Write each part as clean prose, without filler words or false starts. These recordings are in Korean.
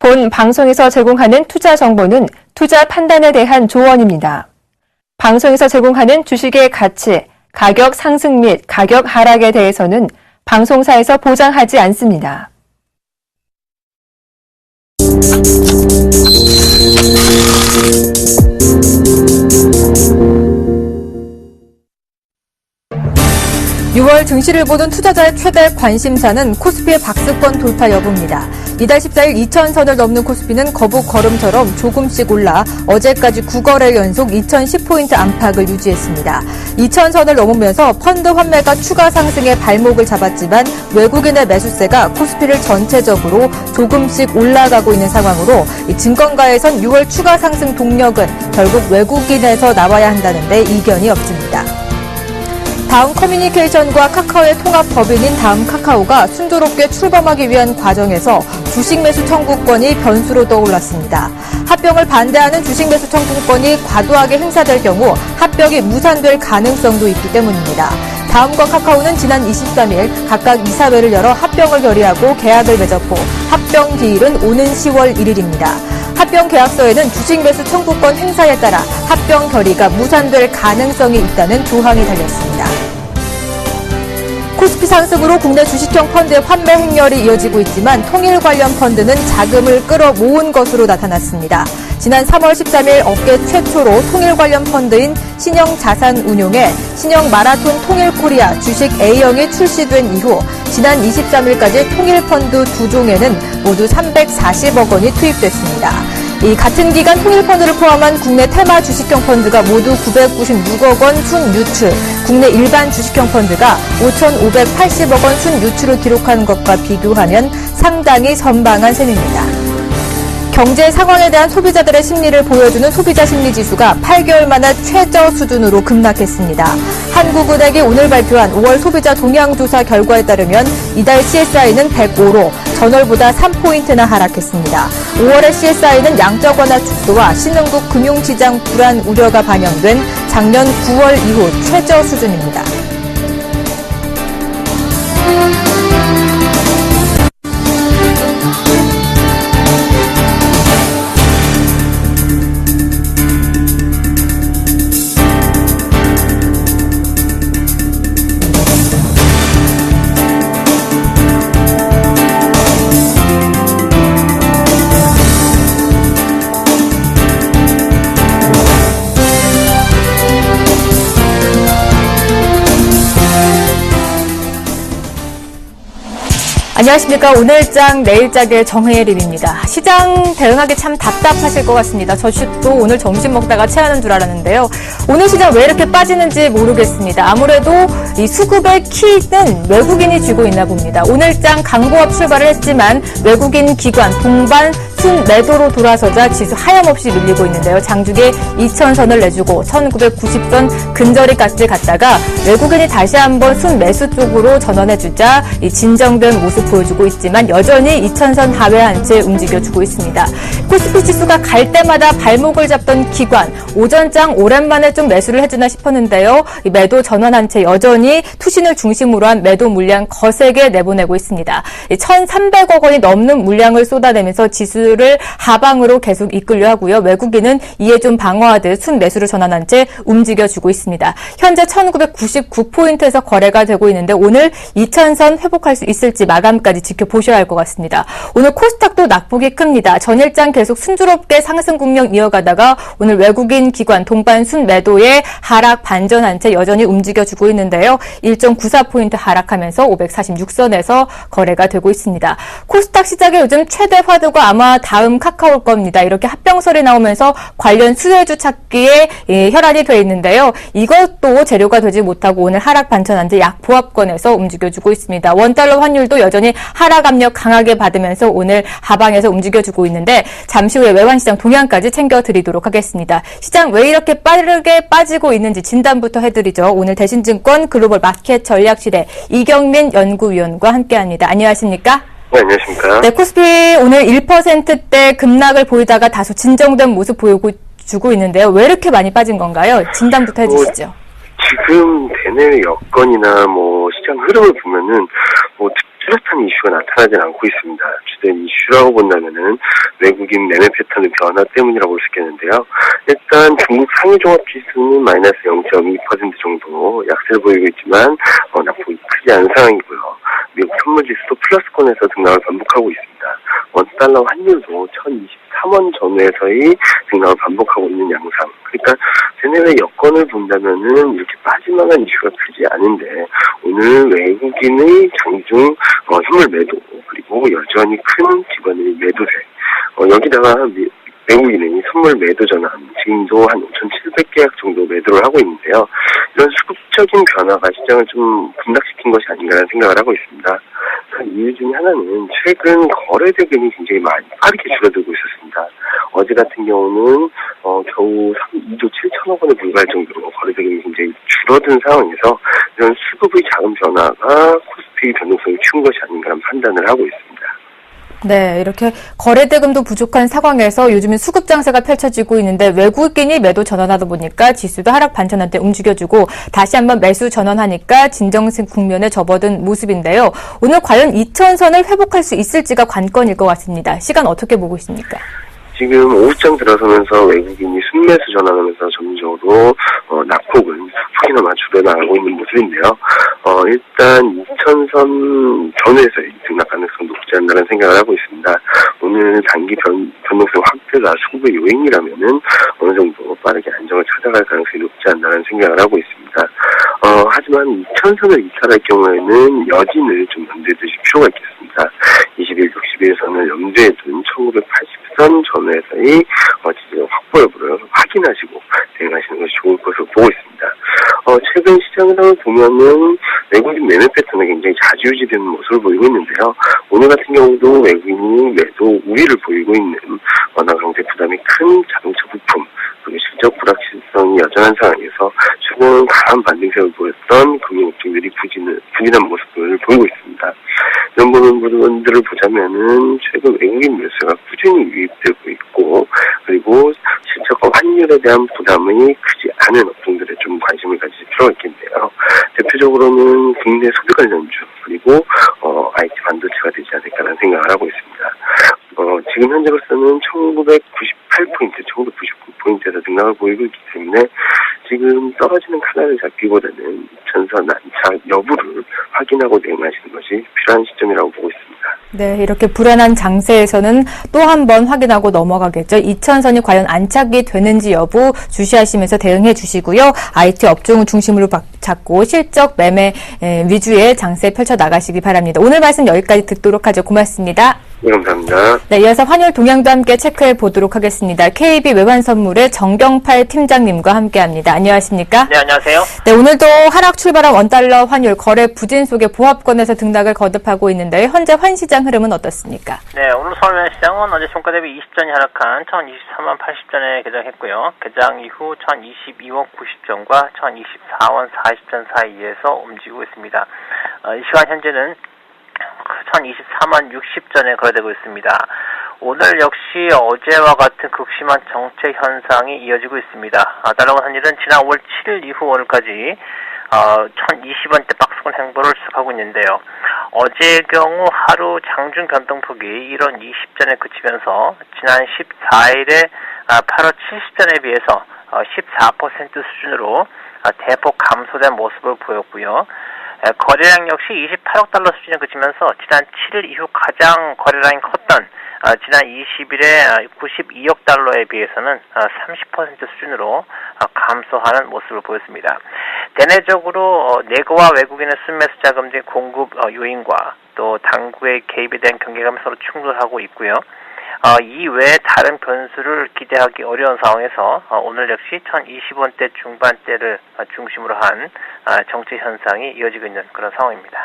본 방송에서 제공하는 투자 정보는 투자 판단에 대한 조언입니다. 방송에서 제공하는 주식의 가치, 가격 상승 및 가격 하락에 대해서는 방송사에서 보장하지 않습니다. (6월) 증시를 보던 투자자의 최대 관심사는 코스피의 박스권 돌파 여부입니다. 이달 14일 2,000선을 넘는 코스피는 거북 걸음처럼 조금씩 올라 어제까지 9거래 연속 2,010포인트 안팎을 유지했습니다. 2,000선을 넘으면서 펀드 환매가 추가 상승에 발목을 잡았지만 외국인의 매수세가 코스피를 전체적으로 조금씩 올라가고 있는 상황으로 증권가에선 6월 추가 상승 동력은 결국 외국인에서 나와야 한다는데 이견이 없습니다. 다음 커뮤니케이션과 카카오의 통합 법인인 다음 카카오가 순조롭게 출범하기 위한 과정에서 주식 매수 청구권이 변수로 떠올랐습니다. 합병을 반대하는 주식 매수 청구권이 과도하게 행사될 경우 합병이 무산될 가능성도 있기 때문입니다. 다음과 카카오는 지난 23일 각각 이사회를 열어 합병을 결의하고 계약을 맺었고 합병 기일은 오는 10월 1일입니다. 합병 계약서에는 주식 매수 청구권 행사에 따라 합병 결의가 무산될 가능성이 있다는 조항이 달렸습니다. 코스피 상승으로 국내 주식형 펀드의 환매 행렬이 이어지고 있지만 통일 관련 펀드는 자금을 끌어모은 것으로 나타났습니다. 지난 3월 13일 업계 최초로 통일 관련 펀드인 신영자산운용의 신영마라톤 통일코리아 주식 A형이 출시된 이후 지난 23일까지 통일펀드 2종에는 모두 340억 원이 투입됐습니다. 이 같은 기간 통일펀드를 포함한 국내 테마 주식형 펀드가 모두 996억 원 순유출, 국내 일반 주식형 펀드가 5,580억 원 순유출을 기록한 것과 비교하면 상당히 선방한 셈입니다. 경제 상황에 대한 소비자들의 심리를 보여주는 소비자심리지수가 8개월 만에 최저 수준으로 급락했습니다. 한국은행이 오늘 발표한 5월 소비자 동향조사 결과에 따르면 이달 CSI는 105로 전월보다 3포인트나 하락했습니다. 5월의 CSI는 양적 완화 축소와 신흥국 금융시장 불안 우려가 반영된 작년 9월 이후 최저 수준입니다. 안녕하십니까. 오늘장 내일장의 정혜림입니다. 시장 대응하기 참 답답하실 것 같습니다. 저 주식도 오늘 점심 먹다가 체하는 줄 알았는데요. 오늘 시장 왜 이렇게 빠지는지 모르겠습니다. 아무래도 이 수급의 키는 외국인이 쥐고 있나 봅니다. 오늘장 강보합 출발을 했지만 외국인 기관 동반 순매도로 돌아서자 지수 하염없이 밀리고 있는데요. 장중에 2,000선을 내주고 1,990선 근저리까지 갔다가 외국인이 다시 한번 순매수 쪽으로 전환해주자 이 진정된 모습 보여주고 있지만 여전히 2,000선 하회한 채 움직여주고 있습니다. 코스피 지수가 갈 때마다 발목을 잡던 기관, 오전장 오랜만에 좀 매수를 해주나 싶었는데요. 이 매도 전환한 채 여전히 투신을 중심으로 한 매도 물량 거세게 내보내고 있습니다. 1,300억 원이 넘는 물량을 쏟아내면서 지수를 하방으로 계속 이끌려 하고요. 외국인은 이에 좀 방어하듯 순매수를 전환한 채 움직여주고 있습니다. 현재 1,999포인트에서 거래가 되고 있는데 오늘 2,000선 회복할 수 있을지 마감까지 지켜보셔야 할 것 같습니다. 오늘 코스닥도 낙폭이 큽니다. 전일장 계속 순조롭게 상승 국면 이어가다가 오늘 외국인 기관 동반 순매도에 하락 반전한 채 여전히 움직여주고 있는데요. 1.94포인트 하락하면서 546선에서 거래가 되고 있습니다. 코스닥 시장의 요즘 최대 화두가 아마 다음 카카오일 겁니다. 이렇게 합병설이 나오면서 관련 수혜주 찾기에 혈안이 돼 있는데요. 이것도 재료가 되지 못하고 오늘 하락 반전한 채 약보합권에서 움직여주고 있습니다. 원달러 환율도 여전히 하락 압력 강하게 받으면서 오늘 하방에서 움직여주고 있는데 잠시 후에 외환시장 동향까지 챙겨드리도록 하겠습니다. 시장 왜 이렇게 빠르게 빠지고 있는지 진단부터 해드리죠. 오늘 대신증권 글로벌 마켓 전략실의 이경민 연구위원과 함께합니다. 안녕하십니까? 네, 안녕하십니까? 네, 코스피 오늘 1%대 급락을 보이다가 다소 진정된 모습 보여주고 있는데요. 왜 이렇게 많이 빠진 건가요? 진단부터 해주시죠. 지금 대내외 여건이나 시장 흐름을 보면은 뚜렷한 이슈가 나타나지 않고 있습니다. 주된 이슈라고 본다면은 외국인 매매 패턴의 변화 때문이라고 볼 수 있겠는데요. 일단 중국 상위 종합 지수는 마이너스 0.2% 정도 약세를 보이고 있지만 낙폭이 크지 않은 상황이고요. 미국 선물 지수도 플러스권에서 등락을 반복하고 있습니다. 원달러 환율도 1023원 전후에서의 등락을 반복하고 있는 양상. 그러니까 쟤네의 여건을 본다면은 이렇게 빠질만한 이슈가 크지 않은데 오늘 외국인의 장중 현물 매도 그리고 여전히 큰 기관의 매도세 여기다가 외국인의 선물 매도 전환 지금도 한 5,700계약 정도 매도를 하고 있는데요. 이런 수급적인 변화가 시장을 좀 분락시킨 것이 아닌가라는 생각을 하고 있습니다. 그 이유 중에 하나는 최근 거래 대금이 굉장히 빠르게 줄어들고 있었습니다. 어제 같은 경우는 겨우 2조 7천억 원에 불과할 정도로 거래 대금이 굉장히 줄어든 상황에서 이런 수급의 작은 변화가 코스피의 변동성을 키운 것이 아닌가라는 판단을 하고 있습니다. 네, 이렇게 거래 대금도 부족한 상황에서 요즘은 수급 장세가 펼쳐지고 있는데 외국인이 매도 전환하다 보니까 지수도 하락 반전한테 움직여주고 다시 한번 매수 전환하니까 진정세 국면에 접어든 모습인데요. 오늘 과연 2,000선을 회복할 수 있을지가 관건일 것 같습니다. 시간 어떻게 보고 있습니까? 지금 오후장 들어서면서 외국인이 순매수 전환하면서 전체적으로 낙폭은 소폭이나마 줄어나가고 있는 모습인데요. 일단 2,000선 전후에서의 등락 가능성 높지 않나라는 생각을 하고 있습니다. 오늘 단기 변동성 확대가 수급의 요인이라면은 어느 정도 빠르게 안정을 찾아갈 가능성이 높지 않나라는 생각을 하고 있습니다. 하지만 2,000선을 이탈할 경우에는 여진을 좀 염두에 두실 필요가 있겠습니다. 21, 61선을 염두에 둔 1980선 전후에서의 지지의 확보 여부를 확인하시고 대응하시는 것이 좋을 것으로 보고 있습니다. 최근 시장을 보면은 외국인 매매 패턴이 굉장히 자주 유지되는 모습을 보이고 있는데요. 오늘 같은 경우도 외국인이 매도 우위를 보이고 있는 원화 강세 부담이 큰 자동차 부품 그리고 실적 불확실성이 여전한 상황에서 최근 강한 반등세를 보였던 금융업종들이 부진한 모습을 보이고 있습니다. 이런 부분들을 보자면은 최근 외국인 매수가 꾸준히 유입되고 있고 그리고 실적과 환율에 대한 부담이 크지 않은 업종들에 좀 관심을 가질 필요가 있겠는데요. 대표적으로는 국내 소비 관련주 그리고 IT 반도체가 되지 않을까라는 생각을 하고 있습니다. 지금 현재로서는 1998포인트, 1999포인트에서 등락을 보이고 있기 때문에 지금 떨어지는 카드를 잡기보다는 전선 안착 여부를 확인하고 대응하시는 것이 필요한 시점이라고 보고 있습니다. 네, 이렇게 불안한 장세에서는 또 한 번 확인하고 넘어가겠죠. 2,000선이 과연 안착이 되는지 여부 주시하시면서 대응해 주시고요. IT 업종을 중심으로 잡고 실적 매매 위주의 장세 펼쳐 나가시기 바랍니다. 오늘 말씀 여기까지 듣도록 하죠. 고맙습니다. 네, 감사합니다. 네, 이어서 환율 동향도 함께 체크해 보도록 하겠습니다. KB 외환선물의 정경팔 팀장님과 함께합니다. 안녕하십니까? 네, 안녕하세요. 네, 오늘도 하락 출발한 원달러 환율 거래 부진 속에 보합권에서 등락을 거듭하고 있는데요. 현재 환시장 흐름은 어떻습니까? 네, 오늘 서울 시장은 어제 종가 대비 20전이 하락한 1,023원 80전에 개장했고요. 개장 이후 1,022원 90전과 1,024원 40전 사이에서 움직이고 있습니다. 이 시간 현재는 1,023원 60전에 거래되고 있습니다. 오늘 역시 어제와 같은 극심한 정체 현상이 이어지고 있습니다. 달러 환율은 지난 5월 7일 이후 오늘까지 1,020원대 박스권 행보를 시작하고 있는데요. 어제의 경우 하루 장중 변동폭이 1원 20전에 그치면서 지난 14일에 8월 70전에 비해서 14% 수준으로 대폭 감소된 모습을 보였고요. 거래량 역시 28억 달러 수준에 그치면서 지난 7일 이후 가장 거래량이 컸던 지난 20일에 92억 달러에 비해서는 30% 수준으로 감소하는 모습을 보였습니다. 대내적으로 내고와 외국인의 순매수 자금 등 공급 요인과 또 당국의 개입에 대한 경계감이 서로 충돌하고 있고요. 이 외에 다른 변수를 기대하기 어려운 상황에서 오늘 역시 1,020원대 중반대를 중심으로 한 정체 현상이 이어지고 있는 그런 상황입니다.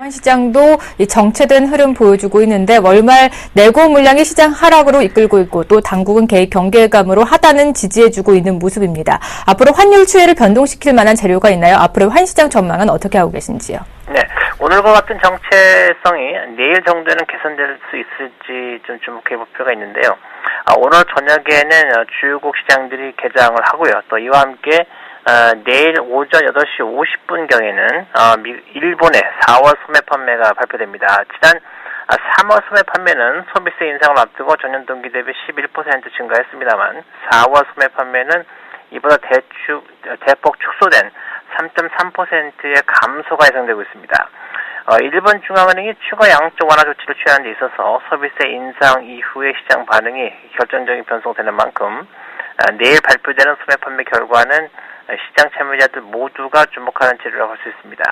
시장도 이 정체된 흐름 보여주고 있는데 월말 내고 물량이 시장 하락으로 이끌고 있고 또 당국은 개입 경계감으로 하단은 지지해주고 있는 모습입니다. 앞으로 환율 추이를 변동시킬 만한 재료가 있나요? 앞으로 환시장 전망은 어떻게 하고 계신지요? 네, 오늘과 같은 정체성이 내일 정도에는 개선될 수 있을지 좀 주목해 볼 필요가 있는데요. 오늘 저녁에는 주요국 시장들이 개장을 하고요. 또 이와 함께 내일 오전 8시 50분경에는 일본의 4월 소매 판매가 발표됩니다. 지난 3월 소매 판매는 소비세 인상을 앞두고 전년 동기 대비 11% 증가했습니다만 4월 소매 판매는 이보다 대폭 축소된 3.3%의 감소가 예상되고 있습니다. 일본 중앙은행이 추가 양적 완화 조치를 취하는 데 있어서 소비세 인상 이후의 시장 반응이 결정적인 변수가 되는 만큼 내일 발표되는 소매 판매 결과는 시장 참여자들 모두가 주목하는 재료라고 할 수 있습니다.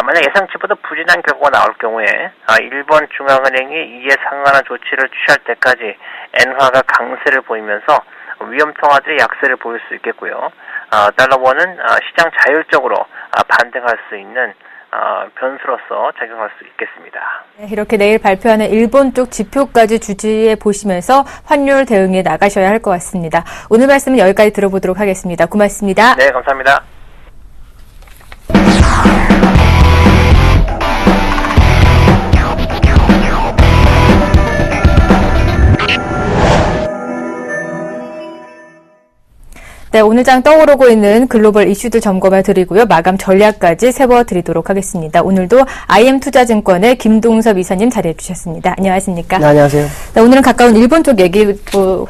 만약 예상치보다 부진한 결과가 나올 경우에 일본 중앙은행이 이에 상관한 조치를 취할 때까지 엔화가 강세를 보이면서 위험 통화들이 약세를 보일 수 있겠고요. 달러원은 시장 자율적으로 반등할 수 있는 변수로서 작용할 수 있겠습니다. 네, 이렇게 내일 발표하는 일본 쪽 지표까지 주지해 보시면서 환율 대응에 나가셔야 할 것 같습니다. 오늘 말씀은 여기까지 들어보도록 하겠습니다. 고맙습니다. 네, 감사합니다. 네, 오늘 장 떠오르고 있는 글로벌 이슈들 점검해 드리고요. 마감 전략까지 세워드리도록 하겠습니다. 오늘도 IM투자증권의 김동섭 이사님 자리해 주셨습니다. 안녕하십니까? 네, 안녕하세요. 네, 오늘은 가까운 일본 쪽 얘기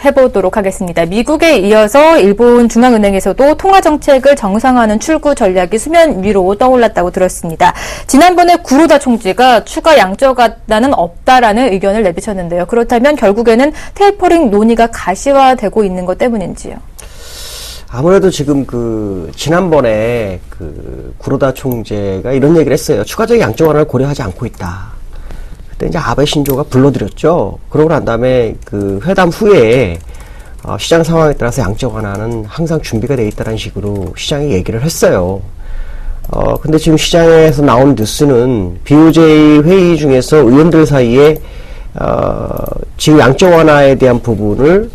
해보도록 하겠습니다. 미국에 이어서 일본 중앙은행에서도 통화정책을 정상화하는 출구 전략이 수면 위로 떠올랐다고 들었습니다. 지난번에 구로다 총재가 추가 양적 완화는 없다라는 의견을 내비쳤는데요. 그렇다면 결국에는 테이퍼링 논의가 가시화되고 있는 것 때문인지요? 아무래도 지금 지난번에 구로다 총재가 이런 얘기를 했어요. 추가적인 양적 완화를 고려하지 않고 있다. 그때 이제 아베 신조가 불러들였죠. 그러고 난 다음에 회담 후에 시장 상황에 따라서 양적 완화는 항상 준비가 돼 있다는 식으로 시장이 얘기를 했어요. 근데 지금 시장에서 나온 뉴스는 BOJ 회의 중에서 의원들 사이에 지금 양적 완화에 대한 부분을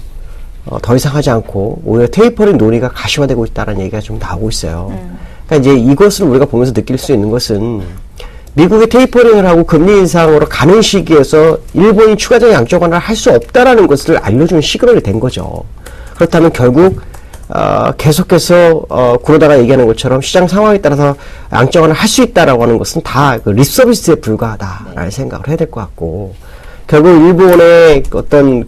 더 이상 하지 않고 오히려 테이퍼링 논의가 가시화되고 있다는 얘기가 좀 나오고 있어요. 그러니까 이제 이것을 우리가 보면서 느낄 수 있는 것은 미국이 테이퍼링을 하고 금리 인상으로 가는 시기에서 일본이 추가적인 양적 완화를 할 수 없다라는 것을 알려주는 시그널이 된 거죠. 그렇다면 결국 계속해서 구로다가 얘기하는 것처럼 시장 상황에 따라서 양적 완화를 할 수 있다라고 하는 것은 다 립서비스에 불과하다라는 생각을 해야 될 것 같고 결국 일본의 어떤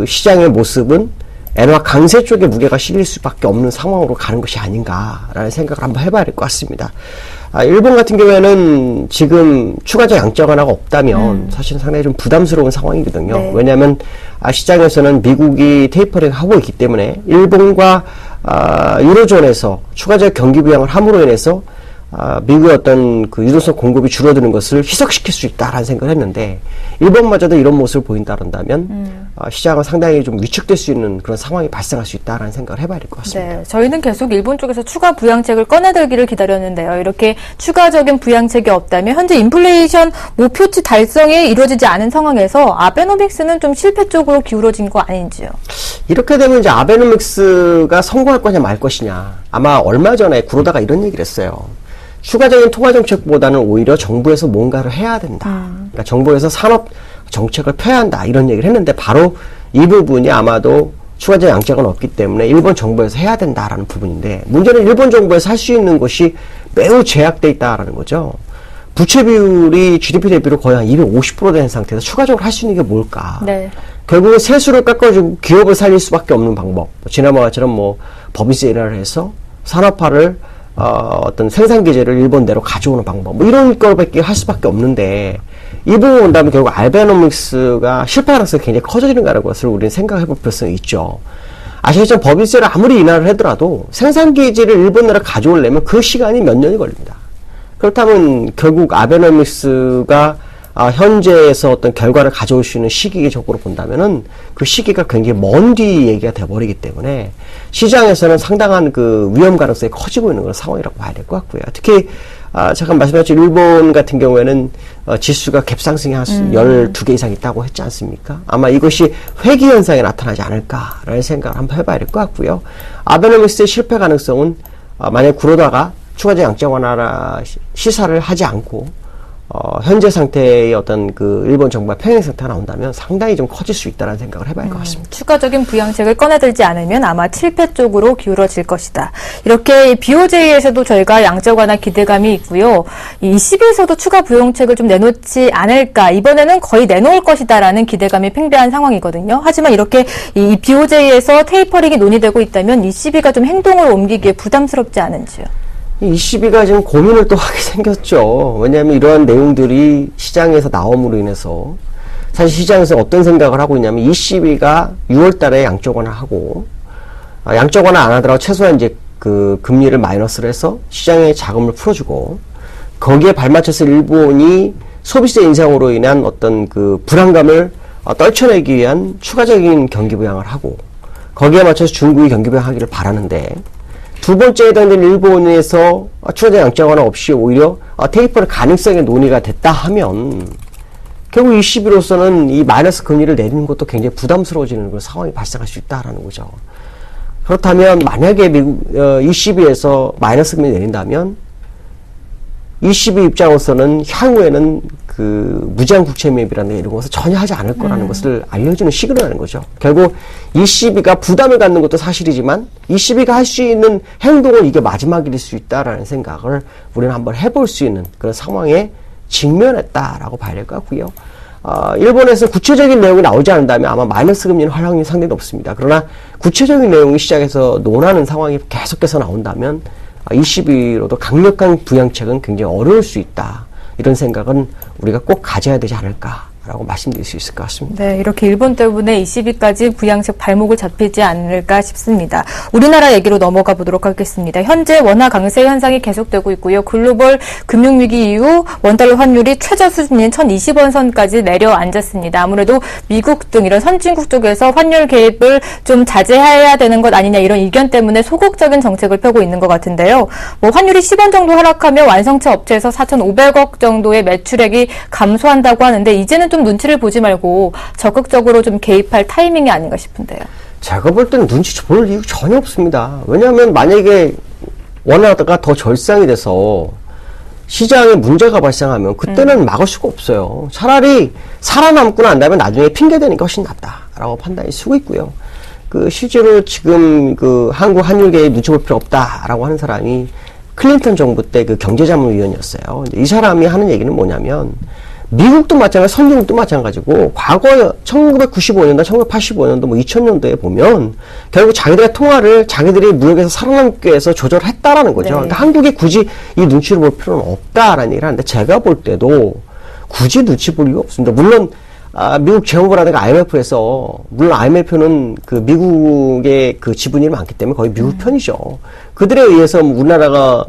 시장의 모습은 엔화 강세 쪽에 무게가 실릴 수밖에 없는 상황으로 가는 것이 아닌가라는 생각을 한번 해봐야 될 것 같습니다. 일본 같은 경우에는 지금 추가적 양적 완화가 없다면 사실은 상당히 좀 부담스러운 상황이거든요. 네. 왜냐하면 시장에서는 미국이 테이퍼링 하고 있기 때문에 일본과 유로존에서 추가적 경기 부양을 함으로 인해서 미국의 어떤 유동성 공급이 줄어드는 것을 희석시킬 수 있다라는 생각을 했는데 일본마저도 이런 모습을 보인다 그런다면 시장은 상당히 좀 위축될 수 있는 그런 상황이 발생할 수 있다라는 생각을 해봐야 될 것 같습니다. 네, 저희는 계속 일본 쪽에서 추가 부양책을 꺼내들기를 기다렸는데요. 이렇게 추가적인 부양책이 없다면 현재 인플레이션 목표치 달성이 이루어지지 않은 상황에서 아베노믹스는 좀 실패 쪽으로 기울어진 거 아닌지요? 이렇게 되면 이제 아베노믹스가 성공할 거냐 말 것이냐. 아마 얼마 전에 구로다가 이런 얘기를 했어요. 추가적인 통화정책보다는 오히려 정부에서 뭔가를 해야 된다. 그러니까 정부에서 산업 정책을 펴야 한다. 이런 얘기를 했는데 바로 이 부분이 아마도 추가적인 양적은 없기 때문에 일본 정부에서 해야 된다라는 부분인데 문제는 일본 정부에서 할 수 있는 것이 매우 제약되어 있다라는 거죠. 부채 비율이 GDP 대비로 거의 한 250% 된 상태에서 추가적으로 할 수 있는 게 뭘까? 네. 결국은 세수를 깎아주고 기업을 살릴 수밖에 없는 방법. 지난번처럼 법인세 인하를 해서 산업화를 어떤 생산 기제를 일본 내로 가져오는 방법, 이런 걸밖에 할 수밖에 없는데, 이 부분 본다면 결국 아베노믹스가 실패 가능성이 굉장히 커지는 것을 우리는 생각해 볼 필요성이 있죠. 아시겠지만 법인세를 아무리 인하를 하더라도 생산 기제를 일본 내로 가져오려면 그 시간이 몇 년이 걸립니다. 그렇다면 결국 아베노믹스가 현재에서 어떤 결과를 가져올 수 있는 시기적으로 본다면은 그 시기가 굉장히 먼 뒤 얘기가 돼버리기 때문에 시장에서는 상당한 위험 가능성이 커지고 있는 그런 상황이라고 봐야 될 것 같고요. 특히 잠깐 말씀하신 일본 같은 경우에는 지수가 갭상승이 한 12개 이상 있다고 했지 않습니까? 아마 이것이 회귀 현상에 나타나지 않을까라는 생각을 한번 해봐야 될 것 같고요. 아베노믹스의 실패 가능성은 만약 구로다가 추가적 양적 완화 시사를 하지 않고 현재 상태의 어떤 그 일본 정부가 평행 상태가 나온다면 상당히 좀 커질 수 있다는 생각을 해봐야 할 것 같습니다. 추가적인 부양책을 꺼내들지 않으면 아마 7패 쪽으로 기울어질 것이다. 이렇게 BOJ에서도 저희가 양적 완화 기대감이 있고요. 이 ECB에서도 추가 부양책을 좀 내놓지 않을까. 이번에는 거의 내놓을 것이다라는 기대감이 팽배한 상황이거든요. 하지만 이렇게 이 BOJ에서 테이퍼링이 논의되고 있다면 ECB가 좀 행동을 옮기기에 부담스럽지 않은지요. ECB가 지금 고민을 또 하게 생겼죠. 왜냐하면 이러한 내용들이 시장에서 나옴으로 인해서 사실 시장에서 어떤 생각을 하고 있냐면 ECB가 6월 달에 양적 완화하고 양적 완화 안 하더라도 최소한 이제 그 금리를 마이너스를 해서 시장의 자금을 풀어주고 거기에 발맞춰서 일본이 소비세 인상으로 인한 어떤 그 불안감을 떨쳐내기 위한 추가적인 경기 부양을 하고 거기에 맞춰서 중국이 경기 부양하기를 바라는데 두 번째에 해당되는 일본에서 추가적 양적 완화 없이 오히려 테이퍼의 가능성의 논의가 됐다 하면 결국 ECB로서는 이 마이너스 금리를 내리는 것도 굉장히 부담스러워지는 그런 상황이 발생할 수 있다라는 거죠. 그렇다면 만약에 ECB에서 마이너스 금리 내린다면 ECB 입장으로서는 향후에는 그 무제한 국채 매입이라는 이런 것을 전혀 하지 않을 거라는 것을 알려주는 시그널이라는 거죠. 결국 ECB가 부담을 갖는 것도 사실이지만 ECB가 할 수 있는 행동은 이게 마지막일 수 있다라는 생각을 우리는 한번 해볼 수 있는 그런 상황에 직면했다라고 봐야 될 것 같고요. 일본에서 구체적인 내용이 나오지 않는다면 아마 마이너스 금리는 활 확률이 상당히 높습니다. 그러나 구체적인 내용이 시장에서 논하는 상황이 계속해서 나온다면 ECB로도 강력한 부양책은 굉장히 어려울 수 있다. 이런 생각은 우리가 꼭 가져야 되지 않을까라고 말씀드릴 수 있을 것 같습니다. 네, 이렇게 일본 때문에 ECB까지 부양책 발목을 잡히지 않을까 싶습니다. 우리나라 얘기로 넘어가 보도록 하겠습니다. 현재 원화 강세 현상이 계속되고 있고요. 글로벌 금융위기 이후 원달러 환율이 최저 수준인 1,020원 선까지 내려앉았습니다. 아무래도 미국 등 이런 선진국 쪽에서 환율 개입을 좀 자제해야 되는 것 아니냐 이런 의견 때문에 소극적인 정책을 펴고 있는 것 같은데요. 뭐 환율이 10원 정도 하락하면 완성차 업체에서 4,500억 정도의 매출액이 감소한다고 하는데 이제는 좀 눈치를 보지 말고 적극적으로 좀 개입할 타이밍이 아닌가 싶은데요. 제가 볼 때는 눈치 볼 이유 전혀 없습니다. 왜냐하면 만약에 원화가 더 절상이 돼서 시장에 문제가 발생하면 그때는 막을 수가 없어요. 차라리 살아남고 난 다음에 나중에 핑계대는 게 훨씬 낫다라고 판단이 쓰고 있고요. 그 실제로 지금 그 한국 환율계에 눈치 볼 필요 없다라고 하는 사람이 클린턴 정부 때 그 경제자문위원이었어요. 이 사람이 하는 얘기는 뭐냐면 미국도 마찬가지, 선진국도 마찬가지고 과거 1995년도, 1985년도, 뭐 2000년도에 보면 결국 자기들의 통화를 자기들이 무역에서 살아남기 위해서 조절을 했다라는 거죠. 네. 그러니까 한국이 굳이 이 눈치를 볼 필요는 없다라는 얘기를 하는데 제가 볼 때도 굳이 눈치 볼 이유가 없습니다. 물론 미국 재무부라든가 IMF에서 물론 IMF는 그 미국의 그 지분이 많기 때문에 거의 미국 편이죠. 그들에 의해서 우리나라가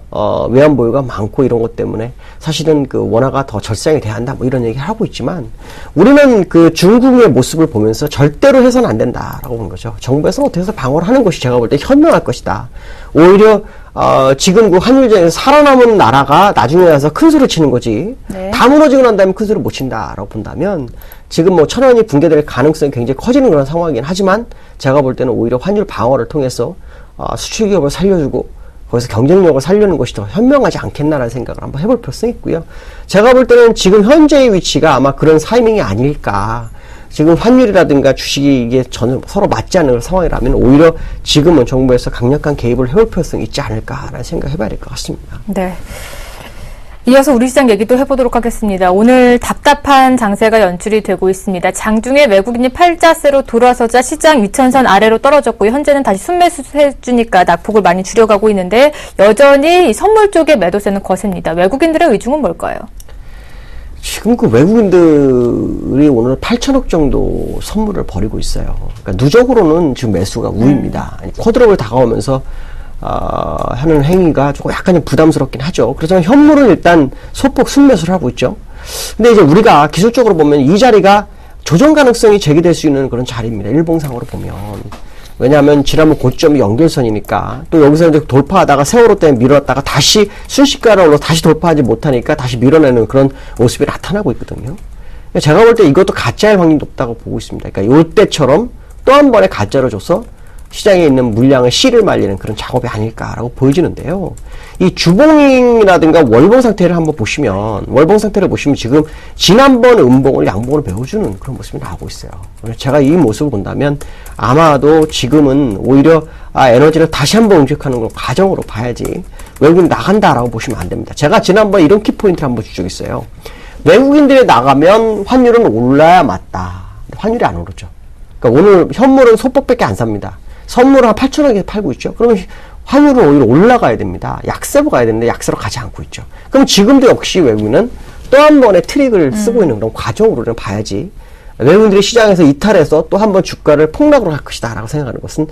외환 보유가 많고 이런 것 때문에 사실은 그 원화가 더 절상이 돼야 한다 뭐 이런 얘기를 하고 있지만 우리는 그 중국의 모습을 보면서 절대로 해서는 안 된다라고 보는 거죠. 정부에서 어떻게 해서 방어를 하는 것이 제가 볼 때 현명할 것이다. 오히려 지금 그 환율전에서 살아남은 나라가 나중에 와서 큰 소리 치는 거지. 네. 다 무너지고 난 다음에 큰 소리 못 친다라고 본다면 지금 뭐 천원이 붕괴될 가능성이 굉장히 커지는 그런 상황이긴 하지만 제가 볼 때는 오히려 환율 방어를 통해서 수출 기업을 살려주고 거기서 경쟁력을 살려는 것이 더 현명하지 않겠나라는 생각을 한번 해볼 필요성이 있고요. 제가 볼 때는 지금 현재의 위치가 아마 그런 타이밍이 아닐까. 지금 환율이라든가 주식이 이게 서로 맞지 않는 상황이라면 오히려 지금은 정부에서 강력한 개입을 해볼 필요성이 있지 않을까라는 생각을 해봐야 될 것 같습니다. 네. 이어서 우리 시장 얘기도 해보도록 하겠습니다. 오늘 답답한 장세가 연출이 되고 있습니다. 장중에 외국인이 팔자세로 돌아서자 시장 위천선 아래로 떨어졌고요. 현재는 다시 순매수 해주니까 낙폭을 많이 줄여가고 있는데 여전히 선물 쪽의 매도세는 거셉니다. 외국인들의 의중은 뭘까요? 지금 그 외국인들이 오늘 8천억 정도 선물을 벌이고 있어요. 그러니까 누적으로는 지금 매수가 우위입니다. 쿼드럭을 다가오면서 하는 행위가 조금 약간 부담스럽긴 하죠. 그래서 현물은 일단 소폭 순매수를 하고 있죠. 근데 이제 우리가 기술적으로 보면 이 자리가 조정 가능성이 제기될 수 있는 그런 자리입니다. 일봉상으로 보면. 왜냐하면 지난번 고점이 연결선이니까 또 여기서 이제 돌파하다가 세월호 때문에 밀었다가 다시 순식간에 올라 다시 돌파하지 못하니까 다시 밀어내는 그런 모습이 나타나고 있거든요. 제가 볼 때 이것도 가짜의 확률이 높다고 보고 있습니다. 그러니까 이때처럼 또 한 번에 가짜로 줘서 시장에 있는 물량을 씨를 말리는 그런 작업이 아닐까라고 보여지는데요. 이 주봉이라든가 월봉 상태를 한번 보시면, 월봉 상태를 보시면 지금 지난번 음봉을 양봉으로 메워주는 그런 모습이 나오고 있어요. 제가 이 모습을 본다면 아마도 지금은 오히려 에너지를 다시 한번 응축하는 걸 과정으로 봐야지 외국인 나간다라고 보시면 안 됩니다. 제가 지난번에 이런 키포인트를 한번 준 적이 있어요. 외국인들이 나가면 환율은 올라야 맞다. 환율이 안 오르죠. 그러니까 오늘 현물은 소폭밖에 안 삽니다. 선물을 한 8,000원에 팔고 있죠. 그러면 환율은 오히려 올라가야 됩니다. 약세로 가야 되는데 약세로 가지 않고 있죠. 그럼 지금도 역시 외국인은 또 한 번의 트릭을 쓰고 있는 그런 과정으로는 봐야지, 외국인들이 시장에서 이탈해서 또 한 번 주가를 폭락으로 갈 것이다 라고 생각하는 것은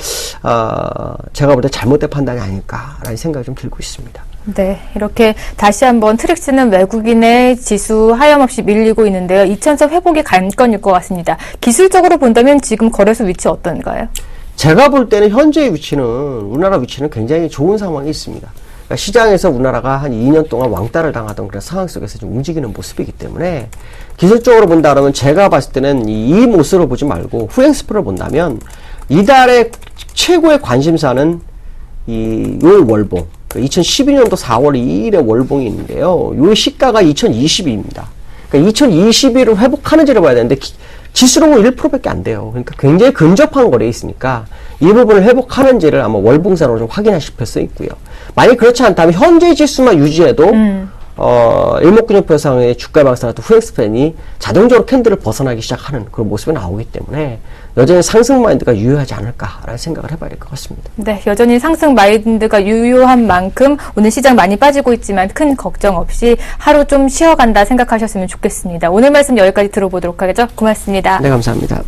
제가 볼 때 잘못된 판단이 아닐까라는 생각이 좀 들고 있습니다. 네, 이렇게 다시 한번 트릭 쓰는 외국인의 지수 하염없이 밀리고 있는데요. 2000선 회복이 관건일 것 같습니다. 기술적으로 본다면 지금 거래소 위치 어떤가요? 제가 볼 때는 현재의 위치는, 우리나라 위치는 굉장히 좋은 상황이 있습니다. 그러니까 시장에서 우리나라가 한 2년 동안 왕따를 당하던 그런 상황 속에서 좀 움직이는 모습이기 때문에, 기술적으로 본다 그러면 제가 봤을 때는 이 모습을 보지 말고 후행 스프를 본다면 이달의 최고의 관심사는 요 월봉, 2012년도 4월 2일에 월봉이 있는데요. 요 시가가 2022입니다. 그러니까 2022를 회복하는지를 봐야 되는데 지수로는 1%밖에 안 돼요. 그러니까 굉장히 근접한 거래에 있으니까 이 부분을 회복하는지를 아마 월봉사로 좀 확인하실 필요가 있고요. 만약 그렇지 않다면 현재 지수만 유지해도 일목균형표상의 주가 방사 같은 후행 스팬이 자동적으로 캔들을 벗어나기 시작하는 그런 모습이 나오기 때문에 여전히 상승 마인드가 유효하지 않을까라는 생각을 해봐야 될 것 같습니다. 네, 여전히 상승 마인드가 유효한 만큼 오늘 시장 많이 빠지고 있지만 큰 걱정 없이 하루 좀 쉬어간다 생각하셨으면 좋겠습니다. 오늘 말씀 여기까지 들어보도록 하겠죠. 고맙습니다. 네, 감사합니다.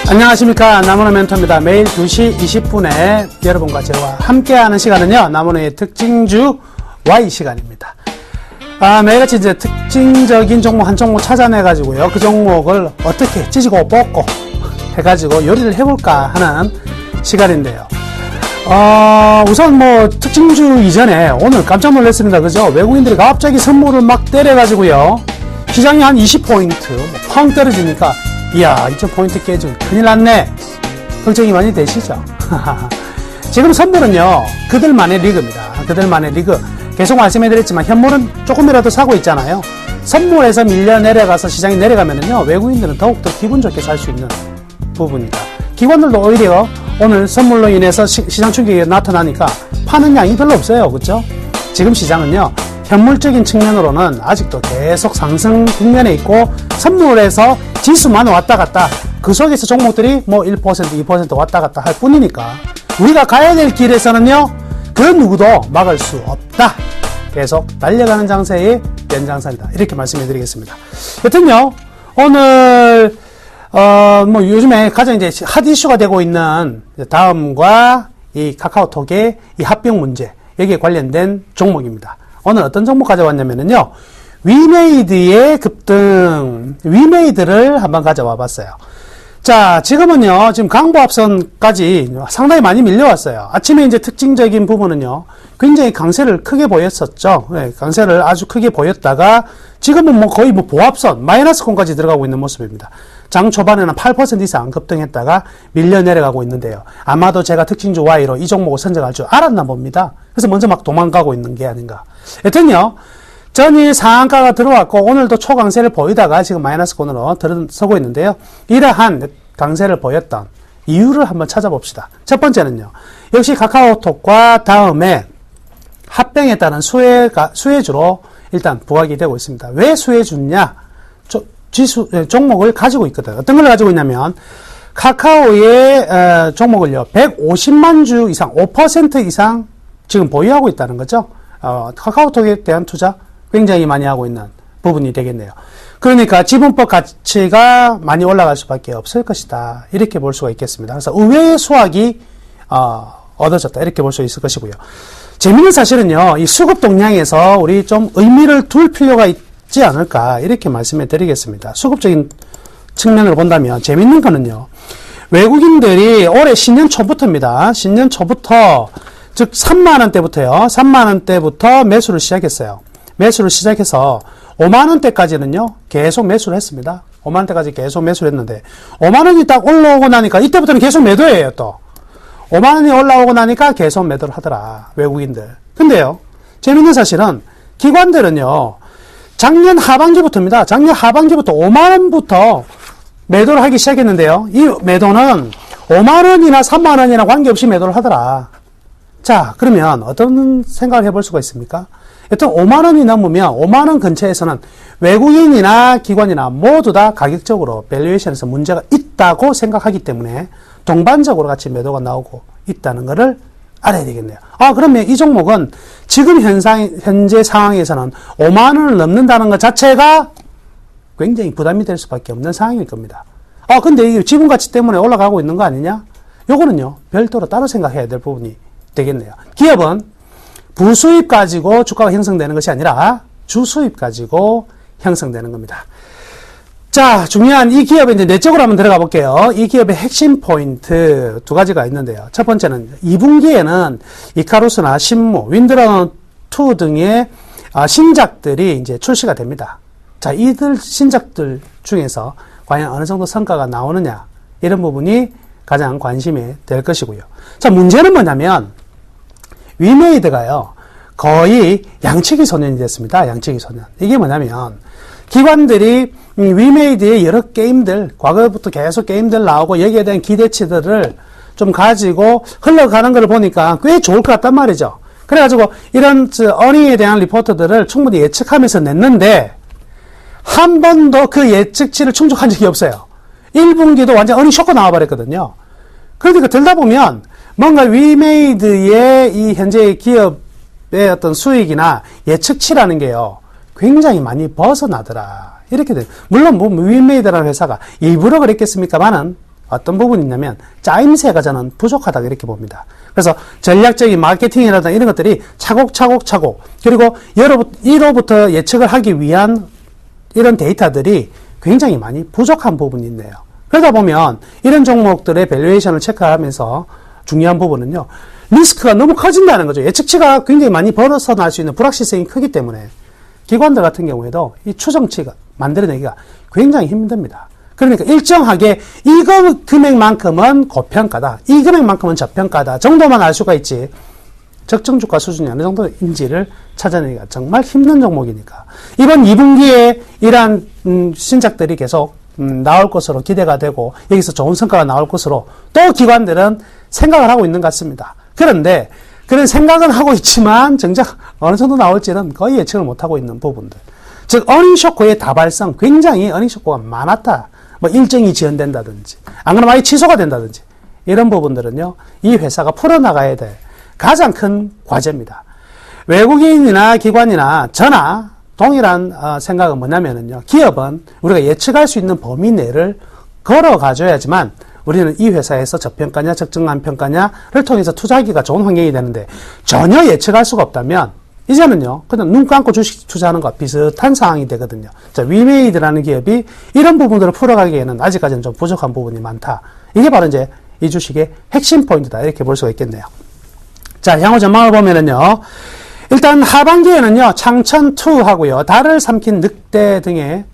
안녕하십니까. 나무노 멘토입니다. 매일 2시 20분에 여러분과 저와 함께하는 시간은요, 나무노의 특징주 Y 시간입니다. 매일같이 이제 특징적인 종목 한 종목 찾아내가지고요, 그 종목을 어떻게 찢고 뽑고 해가지고 요리를 해볼까 하는 시간인데요. 우선 뭐 특징주 이전에 오늘 깜짝 놀랐습니다. 그죠? 외국인들이 갑자기 선물을 막 때려가지고요, 시장이 한 20포인트 펑 떨어지니까 이야, 2000포인트 깨지고 큰일 났네, 걱정이 많이 되시죠? 지금 선물은요, 그들만의 리그입니다. 그들만의 리그. 계속 말씀해드렸지만 현물은 조금이라도 사고 있잖아요. 선물에서 밀려 내려가서 시장이 내려가면은요, 외국인들은 더욱더 기분 좋게 살 수 있는 부분이다. 기관들도 오히려 오늘 선물로 인해서 시장 충격이 나타나니까 파는 양이 별로 없어요. 그렇죠? 지금 시장은요, 현물적인 측면으로는 아직도 계속 상승 국면에 있고, 선물에서 지수만 왔다 갔다, 그 속에서 종목들이 뭐 1%, 2% 왔다 갔다 할 뿐이니까 우리가 가야 될 길에서는요, 그 누구도 막을 수 없다. 계속 달려가는 장세의 연장선이다. 이렇게 말씀해 드리겠습니다. 여튼요, 오늘 뭐 요즘에 가장 이제 핫 이슈가 되고 있는 다음과 이 카카오톡의 이 합병 문제, 여기에 관련된 종목입니다. 오늘 어떤 종목 가져왔냐면요, 위메이드의 급등, 위메이드를 한번 가져와 봤어요. 자, 지금은요, 지금 강보합선까지 상당히 많이 밀려왔어요. 아침에 이제 특징적인 부분은요, 굉장히 강세를 크게 보였었죠. 네, 강세를 아주 크게 보였다가 지금은 뭐 거의 뭐 보합선, 마이너스권까지 들어가고 있는 모습입니다. 장 초반에는 8% 이상 급등했다가 밀려 내려가고 있는데요. 아마도 제가 특징주 Y로 이 종목을 선정할 줄 알았나 봅니다. 그래서 먼저 막 도망가고 있는 게 아닌가. 여튼요, 전일 상한가가 들어왔고 오늘도 초강세를 보이다가 지금 마이너스권으로 들어서고 있는데요. 이러한 강세를 보였던 이유를 한번 찾아봅시다. 첫 번째는요, 역시 카카오톡과 다음에 합병에 따른 수혜주로 일단 부각이 되고 있습니다. 왜 수혜주냐? 종목을 가지고 있거든. 어떤 걸 가지고 있냐면 카카오의 종목을요 150만 주 이상 5% 이상 지금 보유하고 있다는 거죠. 카카오톡에 대한 투자 굉장히 많이 하고 있는 부분이 되겠네요. 그러니까 지분법 가치가 많이 올라갈 수밖에 없을 것이다. 이렇게 볼 수가 있겠습니다. 그래서 의외의 수확이 얻어졌다. 이렇게 볼 수 있을 것이고요. 재미있는 사실은요, 이 수급 동향에서 우리 좀 의미를 둘 필요가 있지 않을까, 이렇게 말씀해 드리겠습니다. 수급적인 측면으로 본다면, 재미있는 거는요, 외국인들이 올해 신년 초부터입니다. 신년 초부터, 즉, 3만원대부터요, 3만원대부터 매수를 시작했어요. 매수를 시작해서 5만원대까지는요, 계속 매수를 했습니다. 5만원대까지 계속 매수를 했는데, 5만원이 딱 올라오고 나니까, 이때부터는 계속 매도예요, 또. 5만원이 올라오고 나니까 계속 매도를 하더라, 외국인들. 근데요, 재밌는 사실은 기관들은요, 작년 하반기부터입니다. 작년 하반기부터 5만원부터 매도를 하기 시작했는데요. 이 매도는 5만원이나 3만원이나 관계없이 매도를 하더라. 자, 그러면 어떤 생각을 해볼 수가 있습니까? 여튼 5만원이 넘으면 5만원 근처에서는 외국인이나 기관이나 모두 다 가격적으로 밸류에이션에서 문제가 있다고 생각하기 때문에 동반적으로 같이 매도가 나오고 있다는 것을 알아야 되겠네요. 그러면 이 종목은 지금 현재 상황에서는 5만원을 넘는다는 것 자체가 굉장히 부담이 될 수밖에 없는 상황일 겁니다. 근데 이게 지분가치 때문에 올라가고 있는 거 아니냐? 요거는요, 별도로 따로 생각해야 될 부분이 되겠네요. 기업은 부수입 가지고 주가가 형성되는 것이 아니라 주수입 가지고 형성되는 겁니다. 자, 중요한 이 기업의 이제 내적으로 한번 들어가 볼게요. 이 기업의 핵심 포인트 두 가지가 있는데요. 첫 번째는 2분기에는 이카루스나 신무, 윈드러너2 등의 신작들이 이제 출시가 됩니다. 자, 이들 신작들 중에서 과연 어느 정도 성과가 나오느냐, 이런 부분이 가장 관심이 될 것이고요. 자, 문제는 뭐냐면, 위메이드가요, 거의 양치기 소년이 됐습니다. 양치기 소년. 이게 뭐냐면, 기관들이 위메이드의 여러 게임들, 과거부터 계속 게임들 나오고 여기에 대한 기대치들을 좀 가지고 흘러가는 걸 보니까 꽤 좋을 것 같단 말이죠. 그래가지고 이런 어닝에 대한 리포트들을 충분히 예측하면서 냈는데 한 번도 그 예측치를 충족한 적이 없어요. 1분기도 완전 어닝 쇼크 나와버렸거든요. 그러니까 들다 보면 뭔가 위메이드의 이 현재 기업의 어떤 수익이나 예측치라는 게요, 굉장히 많이 벗어나더라. 이렇게 돼요. 물론 위메이드라는 회사가 일부러 그랬겠습니까만은 어떤 부분이 있냐면 짜임새가 저는 부족하다 이렇게 봅니다. 그래서 전략적인 마케팅이라든가 이런 것들이 차곡차곡 그리고 1호부터 예측을 하기 위한 이런 데이터들이 굉장히 많이 부족한 부분이 있네요. 그러다 보면 이런 종목들의 밸류에이션을 체크하면서 중요한 부분은요, 리스크가 너무 커진다는 거죠. 예측치가 굉장히 많이 벗어날 수 있는 불확실성이 크기 때문에 기관들 같은 경우에도 이 추정치가 만들어내기가 굉장히 힘듭니다. 그러니까 일정하게 이 금액만큼은 고평가다, 이 금액만큼은 저평가다 정도만 알 수가 있지, 적정 주가 수준이 어느 정도인지를 찾아내기가 정말 힘든 종목이니까 이번 2분기에 이러한 신작들이 계속 나올 것으로 기대가 되고 여기서 좋은 성과가 나올 것으로 또 기관들은 생각을 하고 있는 것 같습니다. 그런데 그런 생각은 하고 있지만 정작 어느 정도 나올지는 거의 예측을 못하고 있는 부분들, 즉 어닝쇼크의 다발성, 굉장히 어닝쇼크가 많았다, 뭐 일정이 지연된다든지 안 그러면 아예 취소가 된다든지 이런 부분들은요, 이 회사가 풀어나가야 될 가장 큰 과제입니다. 외국인이나 기관이나 저나 동일한 생각은 뭐냐면요, 기업은 우리가 예측할 수 있는 범위 내를 걸어가줘야지만 우리는 이 회사에서 저평가냐 적정한 평가냐를 통해서 투자하기가 좋은 환경이 되는데, 전혀 예측할 수가 없다면 이제는요, 그냥 눈 감고 주식 투자하는 것과 비슷한 상황이 되거든요. 자, 위메이드라는 기업이 이런 부분들을 풀어가기에는 아직까지는 좀 부족한 부분이 많다. 이게 바로 이제 이 주식의 핵심 포인트다, 이렇게 볼 수가 있겠네요. 자, 향후 전망을 보면은요, 일단 하반기에는요, 창천2하고요, 달을 삼킨 늑대 등의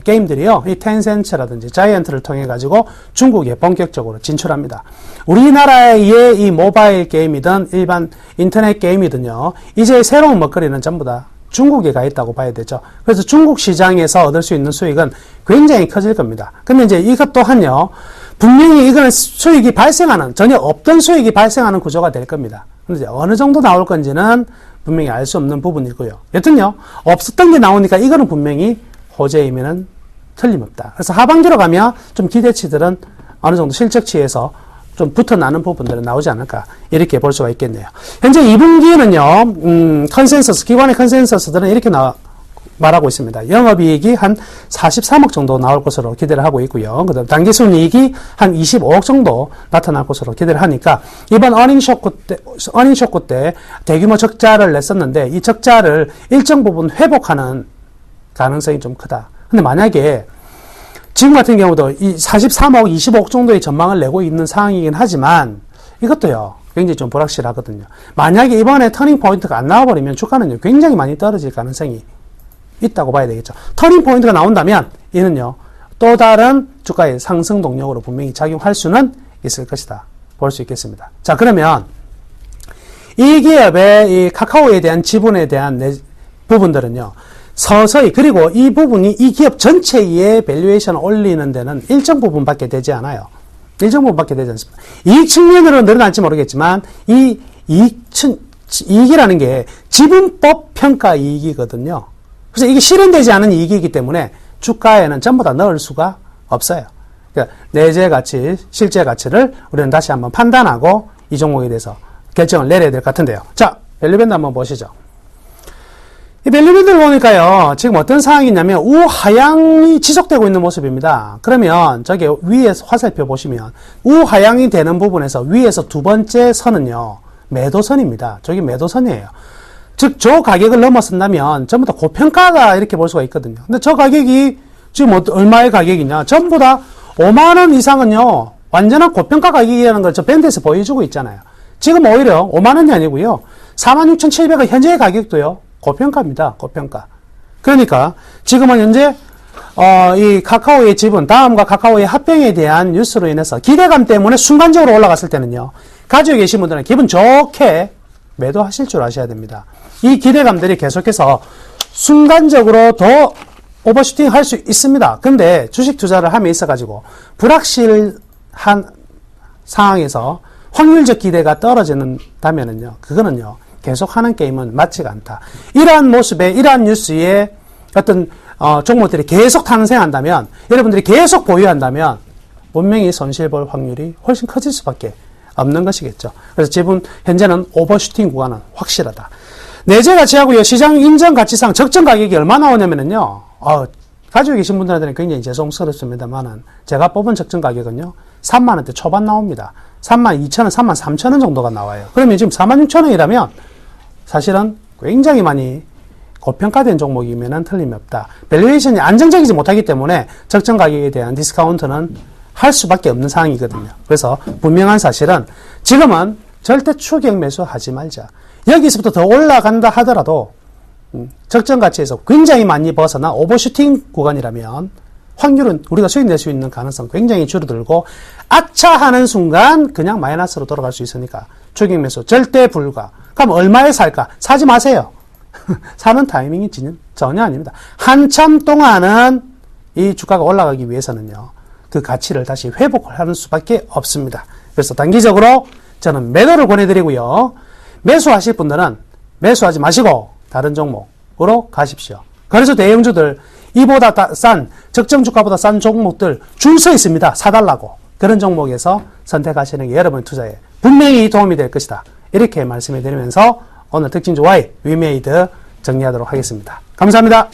게임들이요. 이 텐센츠라든지 자이언트를 통해 가지고 중국에 본격적으로 진출합니다. 우리나라의 이 모바일 게임이든 일반 인터넷 게임이든요. 이제 새로운 먹거리는 전부 다 중국에 가 있다고 봐야 되죠. 그래서 중국 시장에서 얻을 수 있는 수익은 굉장히 커질 겁니다. 근데 이제 이것 또한요. 분명히 이거는 수익이 발생하는, 전혀 없던 수익이 발생하는 구조가 될 겁니다. 근데 이제 어느 정도 나올 건지는 분명히 알 수 없는 부분이고요. 여튼요. 없었던 게 나오니까 이거는 분명히 호재이면은 틀림없다. 그래서 하반기로 가면 좀 기대치들은 어느 정도 실적치에서 좀 붙어나는 부분들은 나오지 않을까 이렇게 볼 수가 있겠네요. 현재 2분기에는요. 컨센서스, 기관의 컨센서스들은 이렇게 말하고 있습니다. 영업이익이 한 43억 정도 나올 것으로 기대를 하고 있고요. 그다음 당기순이익이 한 25억 정도 나타날 것으로 기대를 하니까 이번 어닝쇼크 때 대규모 적자를 냈었는데 이 적자를 일정 부분 회복하는 가능성이 좀 크다. 근데 만약에 지금 같은 경우도 이 43억, 25억 정도의 전망을 내고 있는 상황이긴 하지만 이것도요. 굉장히 좀 불확실하거든요. 만약에 이번에 터닝 포인트가 안 나와버리면 주가는요. 굉장히 많이 떨어질 가능성이 있다고 봐야 되겠죠. 터닝 포인트가 나온다면 이는요. 또 다른 주가의 상승 동력으로 분명히 작용할 수는 있을 것이다. 볼 수 있겠습니다. 자, 그러면 이 기업의 이 카카오에 대한 지분에 대한 부분들은요. 서서히, 그리고 이 부분이 이 기업 전체의 밸류에이션을 올리는 데는 일정 부분밖에 되지 않아요. 일정 부분밖에 되지 않습니다. 이익 측면으로 늘어날지 모르겠지만 이 이익이라는 게 지분법 평가 이익이거든요. 그래서 이게 실현되지 않은 이익이기 때문에 주가에는 전부 다 넣을 수가 없어요. 그러니까 내재 가치, 실제 가치를 우리는 다시 한번 판단하고 이 종목에 대해서 결정을 내려야 될 것 같은데요. 자, 밸류밴드 한번 보시죠. 이 밸류밴드를 보니까요, 지금 어떤 상황이냐면, 우하향이 지속되고 있는 모습입니다. 그러면, 저기 위에서 화살표 보시면, 우하향이 되는 부분에서 위에서 두 번째 선은요, 매도선입니다. 저기 매도선이에요. 즉, 저 가격을 넘어선다면, 전부 다 고평가다, 이렇게 볼 수가 있거든요. 근데 저 가격이, 지금 얼마의 가격이냐? 전부 다 5만원 이상은요, 완전한 고평가 가격이라는 걸 저 밴드에서 보여주고 있잖아요. 지금 오히려 5만원이 아니고요, 46,700원 현재의 가격도요, 고평가입니다. 고평가. 그러니까 지금은 현재 이 카카오의 지분, 다음과 카카오의 합병에 대한 뉴스로 인해서 기대감 때문에 순간적으로 올라갔을 때는요. 가지고 계신 분들은 기분 좋게 매도하실 줄 아셔야 됩니다. 이 기대감들이 계속해서 순간적으로 더 오버슈팅 할 수 있습니다. 근데 주식 투자를 함에 있어가지고 불확실한 상황에서 확률적 기대가 떨어진다면은요. 그거는요. 계속 하는 게임은 맞지가 않다. 이러한 모습에, 이러한 뉴스에 어떤, 종목들이 계속 탄생한다면, 여러분들이 계속 보유한다면, 분명히 손실 볼 확률이 훨씬 커질 수밖에 없는 것이겠죠. 그래서 지금, 현재는 오버슈팅 구간은 확실하다. 내재 가치하고요, 시장 인정 가치상 적정 가격이 얼마 나오냐면요, 가지고 계신 분들한테는 굉장히 죄송스럽습니다만은, 제가 뽑은 적정 가격은요, 3만원대 초반 나옵니다. 32,000원, 33,000원 정도가 나와요. 그러면 지금 46,000원이라면 사실은 굉장히 많이 고평가된 종목이면은 틀림이 없다. 밸류에이션이 안정적이지 못하기 때문에 적정 가격에 대한 디스카운트는 할 수밖에 없는 상황이거든요. 그래서 분명한 사실은 지금은 절대 추격 매수하지 말자. 여기서부터 더 올라간다 하더라도 적정 가치에서 굉장히 많이 벗어나 오버슈팅 구간이라면 확률은 우리가 수익 낼 수 있는 가능성 굉장히 줄어들고 아차 하는 순간 그냥 마이너스로 돌아갈 수 있으니까 추격 매수 절대 불가. 그럼 얼마에 살까? 사지 마세요. 사는 타이밍이 전혀 아닙니다. 한참 동안은 이 주가가 올라가기 위해서는요. 그 가치를 다시 회복을 하는 수밖에 없습니다. 그래서 단기적으로 저는 매도를 권해드리고요. 매수하실 분들은 매수하지 마시고 다른 종목으로 가십시오. 그래서 대형주들 이보다 싼 적정 주가보다 싼 종목들 줄 서 있습니다. 사달라고. 그런 종목에서 선택하시는 게 여러분 투자에 분명히 도움이 될 것이다. 이렇게 말씀해 드리면서 오늘 특징주 Y 위메이드 정리하도록 하겠습니다. 감사합니다.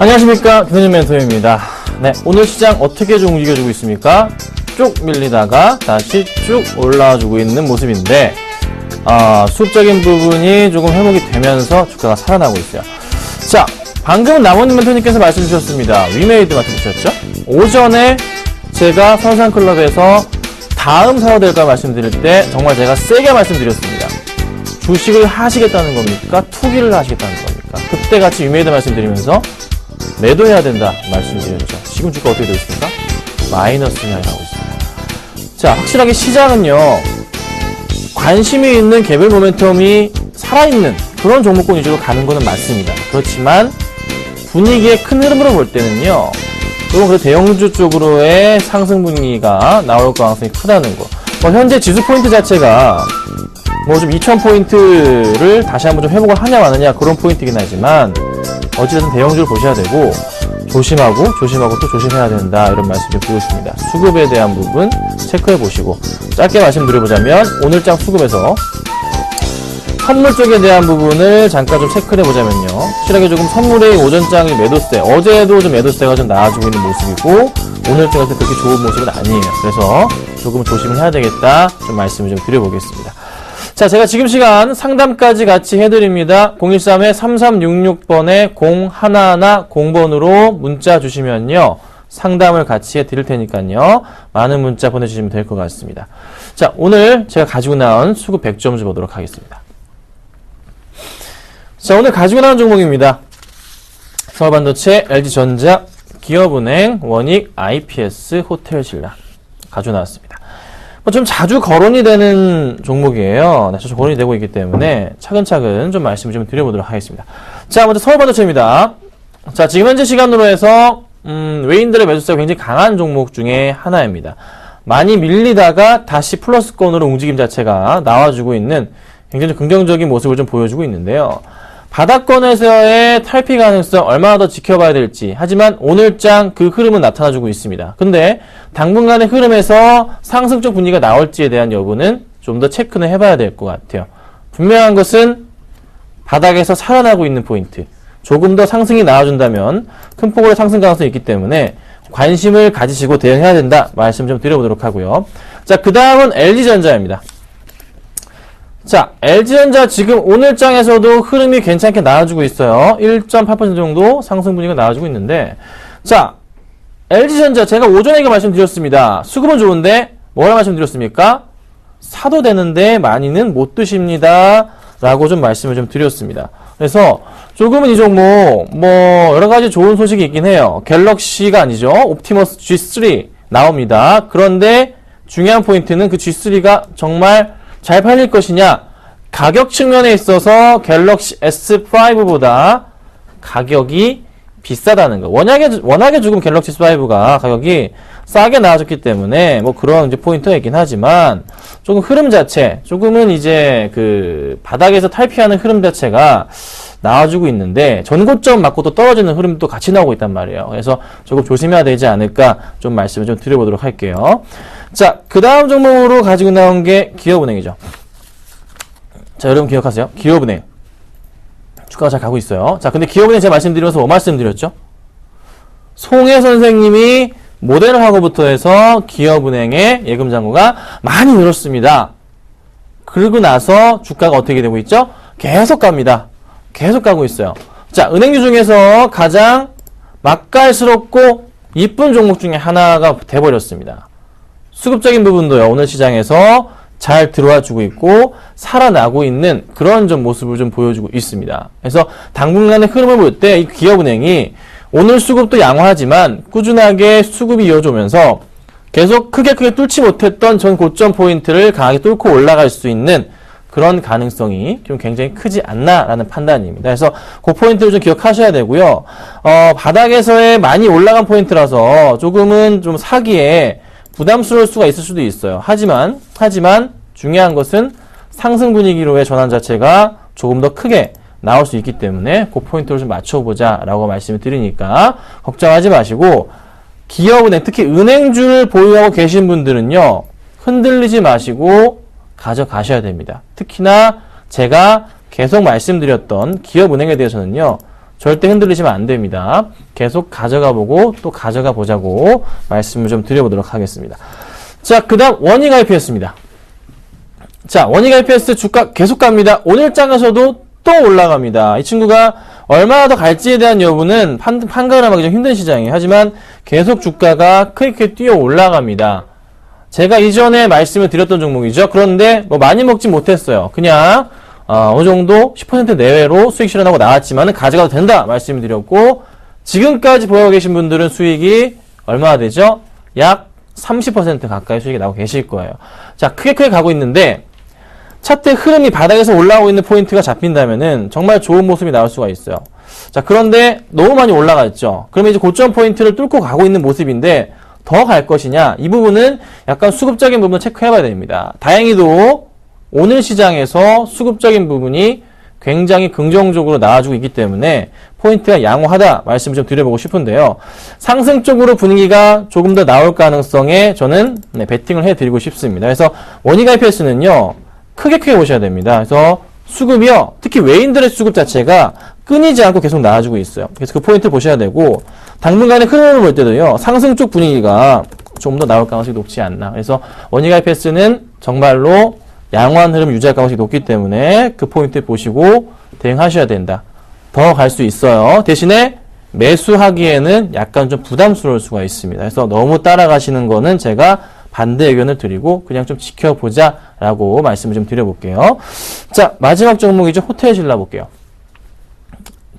안녕하십니까, 김현준 멘토입니다. 네, 오늘 시장 어떻게 좀 움직여주고 있습니까? 쭉 밀리다가 다시 쭉 올라와주고 있는 모습인데, 수급적인 부분이 조금 회복이 되면서 주가가 살아나고 있어요. 자, 방금 남원님 멘토님께서 말씀 주셨습니다. 위메이드 말씀 주셨죠? 오전에 제가 선상클럽에서 다음 사도 될까 말씀드릴 때 정말 제가 세게 말씀드렸습니다. 주식을 하시겠다는 겁니까? 투기를 하시겠다는 겁니까? 그때 같이 위메이드 말씀드리면서 매도해야 된다 말씀드렸죠. 지금 주가 어떻게 되고 있습니까? 마이너스 향이 나오고 있습니다. 자, 확실하게 시장은요, 관심이 있는 개별 모멘텀이 살아있는 그런 종목군 위주로 가는 거는 맞습니다. 그렇지만 분위기의 큰 흐름으로 볼 때는요, 조금 그 대형주 쪽으로의 상승 분위기가 나올 가능성이 크다는 거. 현재 지수 포인트 자체가 좀 2000포인트를 다시 한번 좀 회복을 하냐 마느냐 그런 포인트이긴 하지만, 어찌됐든 대형주를 보셔야 되고, 조심하고 또 조심해야 된다, 이런 말씀 좀 드리고 있습니다. 수급에 대한 부분 체크해 보시고, 짧게 말씀드려보자면 오늘장 수급에서 선물 쪽에 대한 부분을 잠깐 좀 체크를 해보자면요, 확실하게 조금 선물의 오전장이 매도세, 어제도 좀 매도세가 좀 나와주고 있는 모습이고, 오늘장에서 그렇게 좋은 모습은 아니에요. 그래서 조금 조심을 해야 되겠다, 좀 말씀을 좀 드려보겠습니다. 자, 제가 지금 시간 상담까지 같이 해드립니다. 013-3366번에 0110번으로 문자 주시면요, 상담을 같이 해드릴 테니까요, 많은 문자 보내주시면 될 것 같습니다. 자, 오늘 제가 가지고 나온 수급 100점 보도록 하겠습니다. 자, 오늘 가지고 나온 종목입니다. 서울반도체, LG전자, 기업은행, 원익, IPS, 호텔신라 가지고 나왔습니다. 좀 자주 거론이 되는 종목이에요. 네, 자주 거론이 되고 있기 때문에 차근차근 좀 말씀을 좀 드려보도록 하겠습니다. 자, 먼저 서울반도체입니다. 자, 지금 현재 시간으로 해서 외인들의 매수세가 굉장히 강한 종목 중에 하나입니다. 많이 밀리다가 다시 플러스권으로 움직임 자체가 나와주고 있는 굉장히 긍정적인 모습을 좀 보여주고 있는데요. 바닥권에서의 탈피 가능성 얼마나 더 지켜봐야 될지, 하지만 오늘장 그 흐름은 나타나주고 있습니다. 근데 당분간의 흐름에서 상승적 분위기가 나올지에 대한 여부는 좀 더 체크는 해봐야 될 것 같아요. 분명한 것은 바닥에서 살아나고 있는 포인트, 조금 더 상승이 나와준다면 큰 폭으로 상승 가능성이 있기 때문에 관심을 가지시고 대응해야 된다 말씀 좀 드려보도록 하고요. 자, 그 다음은 LG전자입니다. 자, LG전자 지금 오늘장에서도 흐름이 괜찮게 나와주고 있어요. 1.8% 정도 상승 분위기가 나와주고 있는데, 자, LG전자 제가 오전에 말씀드렸습니다. 수급은 좋은데 뭐라 말씀드렸습니까? 사도 되는데 많이는 못 드십니다 라고 좀 말씀을 좀 드렸습니다. 그래서 조금은 이 종목 여러 가지 좋은 소식이 있긴 해요. 갤럭시가 아니죠, 옵티머스 G3 나옵니다. 그런데 중요한 포인트는 그 G3가 정말 잘 팔릴 것이냐, 가격 측면에 있어서 갤럭시 S5보다 가격이 비싸다는 거. 워낙에 조금 갤럭시 S5가 가격이 싸게 나와졌기 때문에 그런 이제 포인트가 있긴 하지만, 조금 흐름 자체, 조금은 이제 그 바닥에서 탈피하는 흐름 자체가 나와주고 있는데, 전고점 맞고 또 떨어지는 흐름도 같이 나오고 있단 말이에요. 그래서 조금 조심해야 되지 않을까 좀 말씀을 좀 드려보도록 할게요. 자, 그 다음 종목으로 가지고 나온 게 기업은행이죠. 자, 여러분 기억하세요. 기업은행. 주가가 잘 가고 있어요. 자, 근데 기업은행 제가 말씀드리면서 뭐 말씀드렸죠? 송혜 선생님이 모델을 하고부터 해서 기업은행의 예금 잔고가 많이 늘었습니다. 그러고 나서 주가가 어떻게 되고 있죠? 계속 갑니다. 계속 가고 있어요. 자, 은행주 중에서 가장 맛깔스럽고 이쁜 종목 중에 하나가 돼버렸습니다. 수급적인 부분도요, 오늘 시장에서 잘 들어와 주고 있고 살아나고 있는 그런 좀 모습을 좀 보여주고 있습니다. 그래서 당분간의 흐름을 볼 때 이 기업은행이 오늘 수급도 양호하지만 꾸준하게 수급이 이어지면서 계속 크게 뚫지 못했던 전 고점 포인트를 강하게 뚫고 올라갈 수 있는 그런 가능성이 좀 굉장히 크지 않나라는 판단입니다. 그래서 그 포인트를 좀 기억하셔야 되고요. 바닥에서의 많이 올라간 포인트라서 조금은 좀 사기에 부담스러울 수가 있을 수도 있어요. 하지만 중요한 것은 상승 분위기로의 전환 자체가 조금 더 크게 나올 수 있기 때문에 그 포인트를 좀 맞춰보자 라고 말씀을 드리니까 걱정하지 마시고, 기업은행, 특히 은행주를 보유하고 계신 분들은요, 흔들리지 마시고 가져가셔야 됩니다. 특히나 제가 계속 말씀드렸던 기업은행에 대해서는요, 절대 흔들리시면 안 됩니다. 계속 가져가 보고 또 가져가 보자고 말씀을 좀 드려보도록 하겠습니다. 자, 그 다음 원익 IPS입니다. 자, 원익 IPS 주가 계속 갑니다. 오늘 장에서도 또 올라갑니다. 이 친구가 얼마나 더 갈지에 대한 여부는 판단을 하기 좀 힘든 시장이에요. 하지만 계속 주가가 크게 뛰어 올라갑니다. 제가 이전에 말씀을 드렸던 종목이죠. 그런데 뭐 많이 먹지 못했어요. 그냥 어느 정도 10% 내외로 수익 실현하고 나왔지만 가져가도 된다 말씀을 드렸고, 지금까지 보유하고 계신 분들은 수익이 얼마나 되죠? 약 30% 가까이 수익이 나오고 계실 거예요. 자, 크게 가고 있는데 차트의 흐름이 바닥에서 올라오고 있는 포인트가 잡힌다면은 정말 좋은 모습이 나올 수가 있어요. 자, 그런데 너무 많이 올라갔죠. 그러면 이제 고점 포인트를 뚫고 가고 있는 모습인데 더 갈 것이냐? 이 부분은 약간 수급적인 부분을 체크해 봐야 됩니다. 다행히도 오늘 시장에서 수급적인 부분이 굉장히 긍정적으로 나와주고 있기 때문에 포인트가 양호하다 말씀을 좀 드려보고 싶은데요. 상승 쪽으로 분위기가 조금 더 나올 가능성에 저는 베팅을 해드리고 싶습니다. 그래서 원익 IPS는요, 크게 보셔야 됩니다. 그래서 수급이요, 특히 외인들의 수급 자체가 끊이지 않고 계속 나와주고 있어요. 그래서 그 포인트를 보셔야 되고, 당분간의 흐름을 볼 때도요, 상승 쪽 분위기가 좀 더 나올 가능성이 높지 않나. 그래서 원익 IPS는 정말로 양호한 흐름 유지할 가능성이 높기 때문에 그 포인트 보시고 대응하셔야 된다. 더 갈 수 있어요. 대신에 매수하기에는 약간 좀 부담스러울 수가 있습니다. 그래서 너무 따라가시는 거는 제가 반대 의견을 드리고 그냥 좀 지켜보자 라고 말씀을 좀 드려볼게요. 자, 마지막 종목이죠. 호텔신라 볼게요.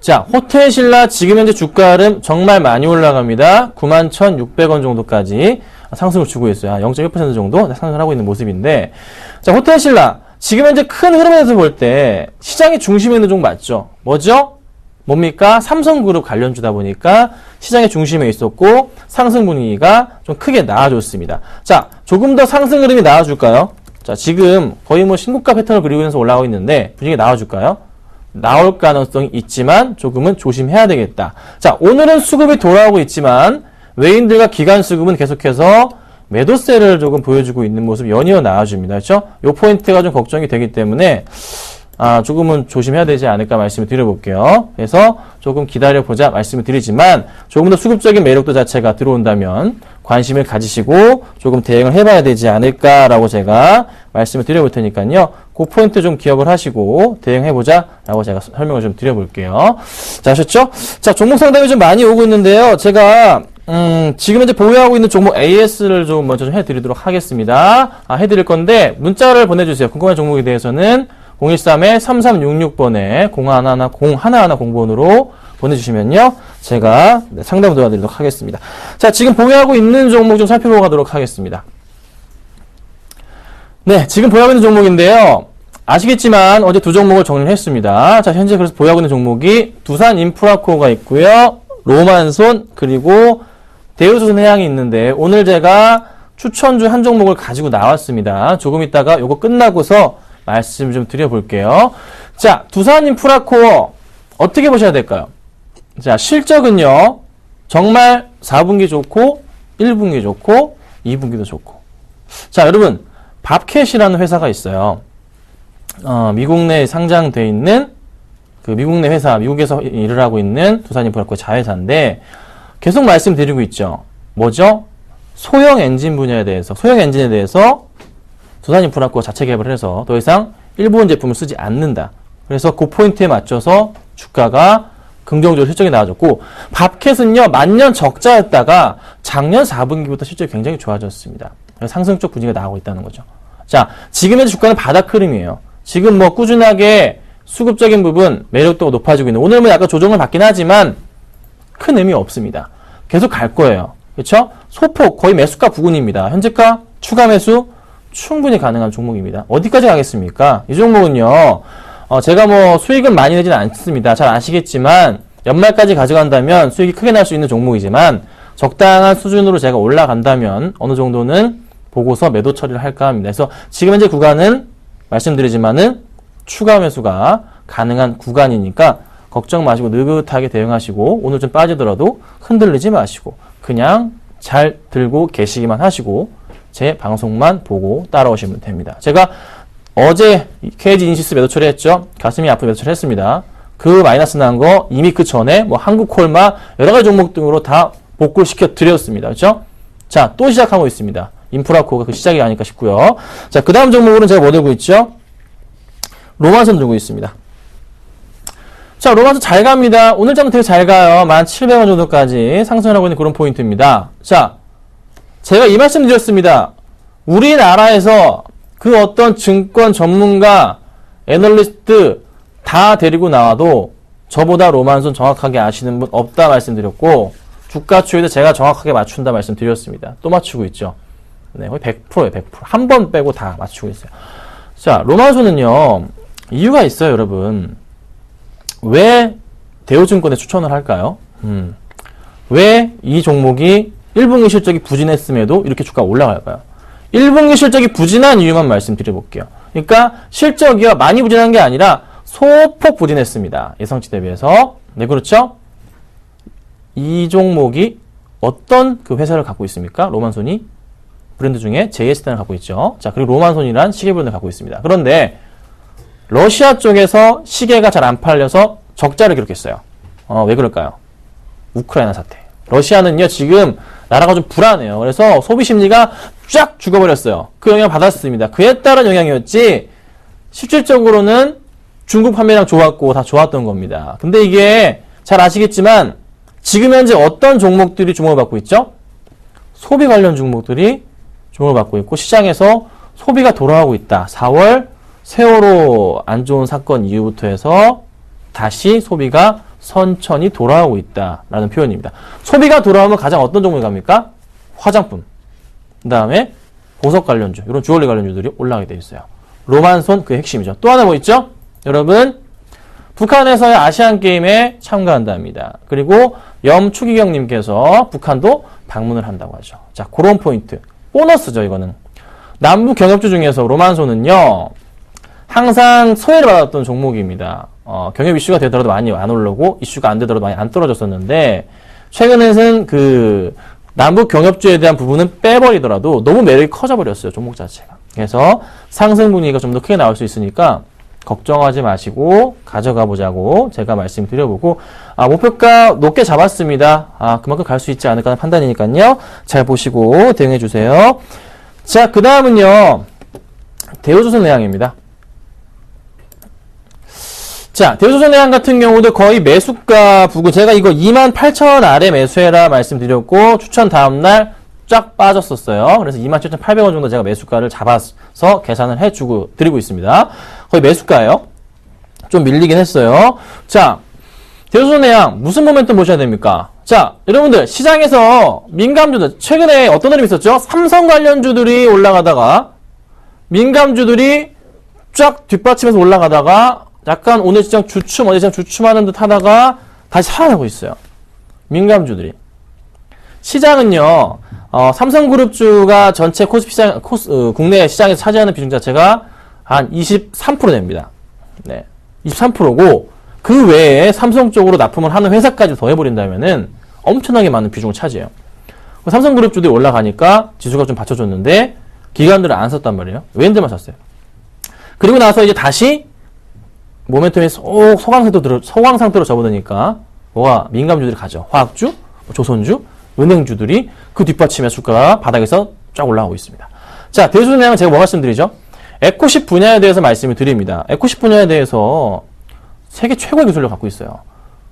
자, 호텔신라 지금 현재 주가 흐름 정말 많이 올라갑니다. 91,600원 정도까지 상승을 주고 있어요. 0.1% 정도 상승을 하고 있는 모습인데, 자, 호텔신라 지금 현재 큰 흐름에서 볼 때 시장의 중심에 있는 종목 맞죠? 뭐죠? 뭡니까? 삼성그룹 관련주다 보니까 시장의 중심에 있었고 상승 분위기가 좀 크게 나와줬습니다. 자, 조금 더 상승 흐름이 나와줄까요? 자, 지금 거의 뭐 신고가 패턴을 그리면서 올라오고 있는데 분위기 나와줄까요? 나올 가능성이 있지만 조금은 조심해야 되겠다. 자, 오늘은 수급이 돌아오고 있지만 외인들과 기관 수급은 계속해서 매도세를 조금 보여주고 있는 모습 연이어 나와줍니다. 그렇죠? 요 포인트가 좀 걱정이 되기 때문에 조금은 조심해야 되지 않을까 말씀을 드려볼게요. 그래서 조금 기다려보자 말씀을 드리지만 조금 더 수급적인 매력도 자체가 들어온다면 관심을 가지시고 조금 대응을 해봐야 되지 않을까라고 제가 말씀을 드려볼 테니까요. 그 포인트 좀 기억을 하시고 대응해보자 라고 제가 설명을 좀 드려볼게요. 자, 아셨죠? 자, 종목 상담이 좀 많이 오고 있는데요. 제가 지금 현재 보유하고 있는 종목 AS를 좀 먼저 좀 해드리도록 하겠습니다. 해드릴 건데 문자를 보내주세요. 궁금한 종목에 대해서는 013-3366번에 0110번으로 보내주시면요, 제가 상담을 도와드리도록 하겠습니다. 자, 지금 보유하고 있는 종목 좀 살펴보고 가도록 하겠습니다. 네, 지금 보유하고 있는 종목인데요. 아시겠지만 어제 두 종목을 정리를 했습니다. 자, 현재 그래서 보유하고 있는 종목이 두산인프라코어가 있고요, 로만손, 그리고 대우조선해양이 있는데 오늘 제가 추천 중 한 종목을 가지고 나왔습니다. 조금 있다가 요거 끝나고서 말씀 좀 드려볼게요. 자, 두산인프라코어 어떻게 보셔야 될까요? 자, 실적은요, 정말 4분기 좋고 1분기 좋고 2분기도 좋고. 자, 여러분, 밥캣이라는 회사가 있어요. 미국 내에 상장돼 있는 그 미국 내 회사, 미국에서 일을 하고 있는 두산인프라코어 자회사인데 계속 말씀드리고 있죠. 뭐죠? 소형 엔진에 대해서 두산인프라코어 자체 개발을 해서 더 이상 일본 제품을 쓰지 않는다. 그래서 그 포인트에 맞춰서 주가가 긍정적으로 실적이 나와줬고, 밥캣은요, 만년 적자였다가 작년 4분기부터 실적이 굉장히 좋아졌습니다. 그래서 상승 쪽 분위기가 나오고 있다는 거죠. 자, 지금 현재 주가는 바닥 흐름이에요. 지금 뭐 꾸준하게 수급적인 부분, 매력도가 높아지고 있는, 오늘 뭐 약간 조정을 받긴 하지만 큰 의미 없습니다. 계속 갈 거예요. 그렇죠? 소폭 거의 매수가 부근입니다. 현재가 추가 매수 충분히 가능한 종목입니다. 어디까지 가겠습니까? 이 종목은요, 제가 뭐 수익은 많이 내지는 않습니다. 잘 아시겠지만 연말까지 가져간다면 수익이 크게 날 수 있는 종목이지만 적당한 수준으로 제가 올라간다면 어느 정도는 보고서 매도 처리를 할까 합니다. 그래서 지금 현재 구간은 말씀드리지만은 추가 매수가 가능한 구간이니까 걱정 마시고 느긋하게 대응하시고, 오늘 좀 빠지더라도 흔들리지 마시고 그냥 잘 들고 계시기만 하시고 제 방송만 보고 따라오시면 됩니다. 제가 어제 KG 인시스 매도 처리했죠. 가슴이 아픈 매도 처리했습니다. 그 마이너스 난 거 이미 그 전에 뭐 한국콜마 여러 가지 종목 등으로 다 복구를 시켜 드렸습니다. 그렇죠? 자, 또 시작하고 있습니다. 인프라코가 그 시작이 아닐까 싶고요. 자, 그 다음 종목으로는 제가 뭐 들고 있죠? 로마선 들고 있습니다. 자, 로마선 잘 갑니다. 오늘 장도 되게 잘 가요. 1,700원 정도까지 상승을 하고 있는 그런 포인트입니다. 자, 제가 이 말씀 드렸습니다. 우리나라에서 그 어떤 증권 전문가, 애널리스트 다 데리고 나와도 저보다 로마선 정확하게 아시는 분 없다 말씀드렸고, 주가 추이도 제가 정확하게 맞춘다 말씀드렸습니다. 또 맞추고 있죠. 네, 거의 100%예요, 100%. 한 번 빼고 다 맞추고 있어요. 자, 로마선은요, 이유가 있어요, 여러분. 왜 대우증권에 추천을 할까요? 왜 이 종목이 1분기 실적이 부진했음에도 이렇게 주가가 올라갈까요? 1분기 실적이 부진한 이유만 말씀드려볼게요. 그러니까 실적이 많이 부진한 게 아니라 소폭 부진했습니다. 예상치 대비해서. 네, 그렇죠? 이 종목이 어떤 그 회사를 갖고 있습니까? 로만손이 브랜드 중에 JS단을 갖고 있죠. 자, 그리고 로만손이란 시계 브랜드를 갖고 있습니다. 그런데 러시아 쪽에서 시계가 잘 안 팔려서 적자를 기록했어요. 왜 그럴까요? 우크라이나 사태. 러시아는요, 지금 나라가 좀 불안해요. 그래서 소비 심리가 쫙 죽어버렸어요. 그 영향을 받았습니다. 그에 따른 영향이었지, 실질적으로는 중국 판매량 좋았고 다 좋았던 겁니다. 근데 이게 잘 아시겠지만, 지금 현재 어떤 종목들이 주목을 받고 있죠? 소비 관련 종목들이 주목을 받고 있고, 시장에서 소비가 돌아오고 있다. 4월 세월호 안 좋은 사건 이후부터 해서 다시 소비가 천천히 돌아오고 있다라는 표현입니다. 소비가 돌아오면 가장 어떤 종목이 갑니까? 화장품, 그 다음에 보석 관련주, 이런 주얼리 관련주들이 올라가게 되어 있어요. 로만손 그 핵심이죠. 또 하나 뭐 있죠? 여러분, 북한에서의 아시안게임에 참가한답니다. 그리고 염추기경님께서 북한도 방문을 한다고 하죠. 자, 그런 포인트. 보너스죠, 이거는. 남북 경협주 중에서 로만손은요, 항상 소외를 받았던 종목입니다. 경협 이슈가 되더라도 많이 안 오르고, 이슈가 안 되더라도 많이 안 떨어졌었는데, 최근에는 그, 남북 경협주에 대한 부분은 빼버리더라도 너무 매력이 커져버렸어요, 종목 자체가. 그래서 상승 분위기가 좀 더 크게 나올 수 있으니까, 걱정하지 마시고, 가져가 보자고 제가 말씀드려보고, 목표가 높게 잡았습니다. 그만큼 갈 수 있지 않을까 하는 판단이니까요. 잘 보시고 대응해 주세요. 자, 그 다음은요, 대우조선해양입니다. 자, 대우조선해양 같은 경우도 거의 매수가 부근, 제가 이거 28,000원 아래 매수해라 말씀드렸고, 추천 다음날 쫙 빠졌었어요. 그래서 27,800원 정도 제가 매수가를 잡아서 계산을 해주고, 드리고 있습니다. 거의 매수가예요. 좀 밀리긴 했어요. 자, 대우조선해양 무슨 모멘텀 보셔야 됩니까? 자, 여러분들, 시장에서 민감주들, 최근에 어떤 흐름이 있었죠? 삼성 관련주들이 올라가다가, 민감주들이 쫙 뒷받침해서 올라가다가, 약간 오늘 시장 주춤, 어제 시장 주춤하는 듯 하다가 다시 살아나고 있어요. 민감주들이. 시장은요, 삼성그룹주가 전체 코스피 시장, 국내 시장에서 차지하는 비중 자체가 한 23% 됩니다. 네. 23%고, 그 외에 삼성 쪽으로 납품을 하는 회사까지 더 해버린다면은 엄청나게 많은 비중을 차지해요. 삼성그룹주들이 올라가니까 지수가 좀 받쳐줬는데, 기관들을 안 썼단 말이에요. 웬들만 샀어요. 그리고 나서 이제 다시 모멘텀이 소강 상태로 접어드니까 뭐가 민감주들이 가죠. 화학주, 조선주, 은행주들이 그 뒷받침에 주가가 바닥에서 쫙 올라가고 있습니다. 자, 대우조선해양은 제가 뭐 말씀드리죠? 에코십 분야에 대해서 말씀을 드립니다. 에코십 분야에 대해서 세계 최고의 기술력을 갖고 있어요.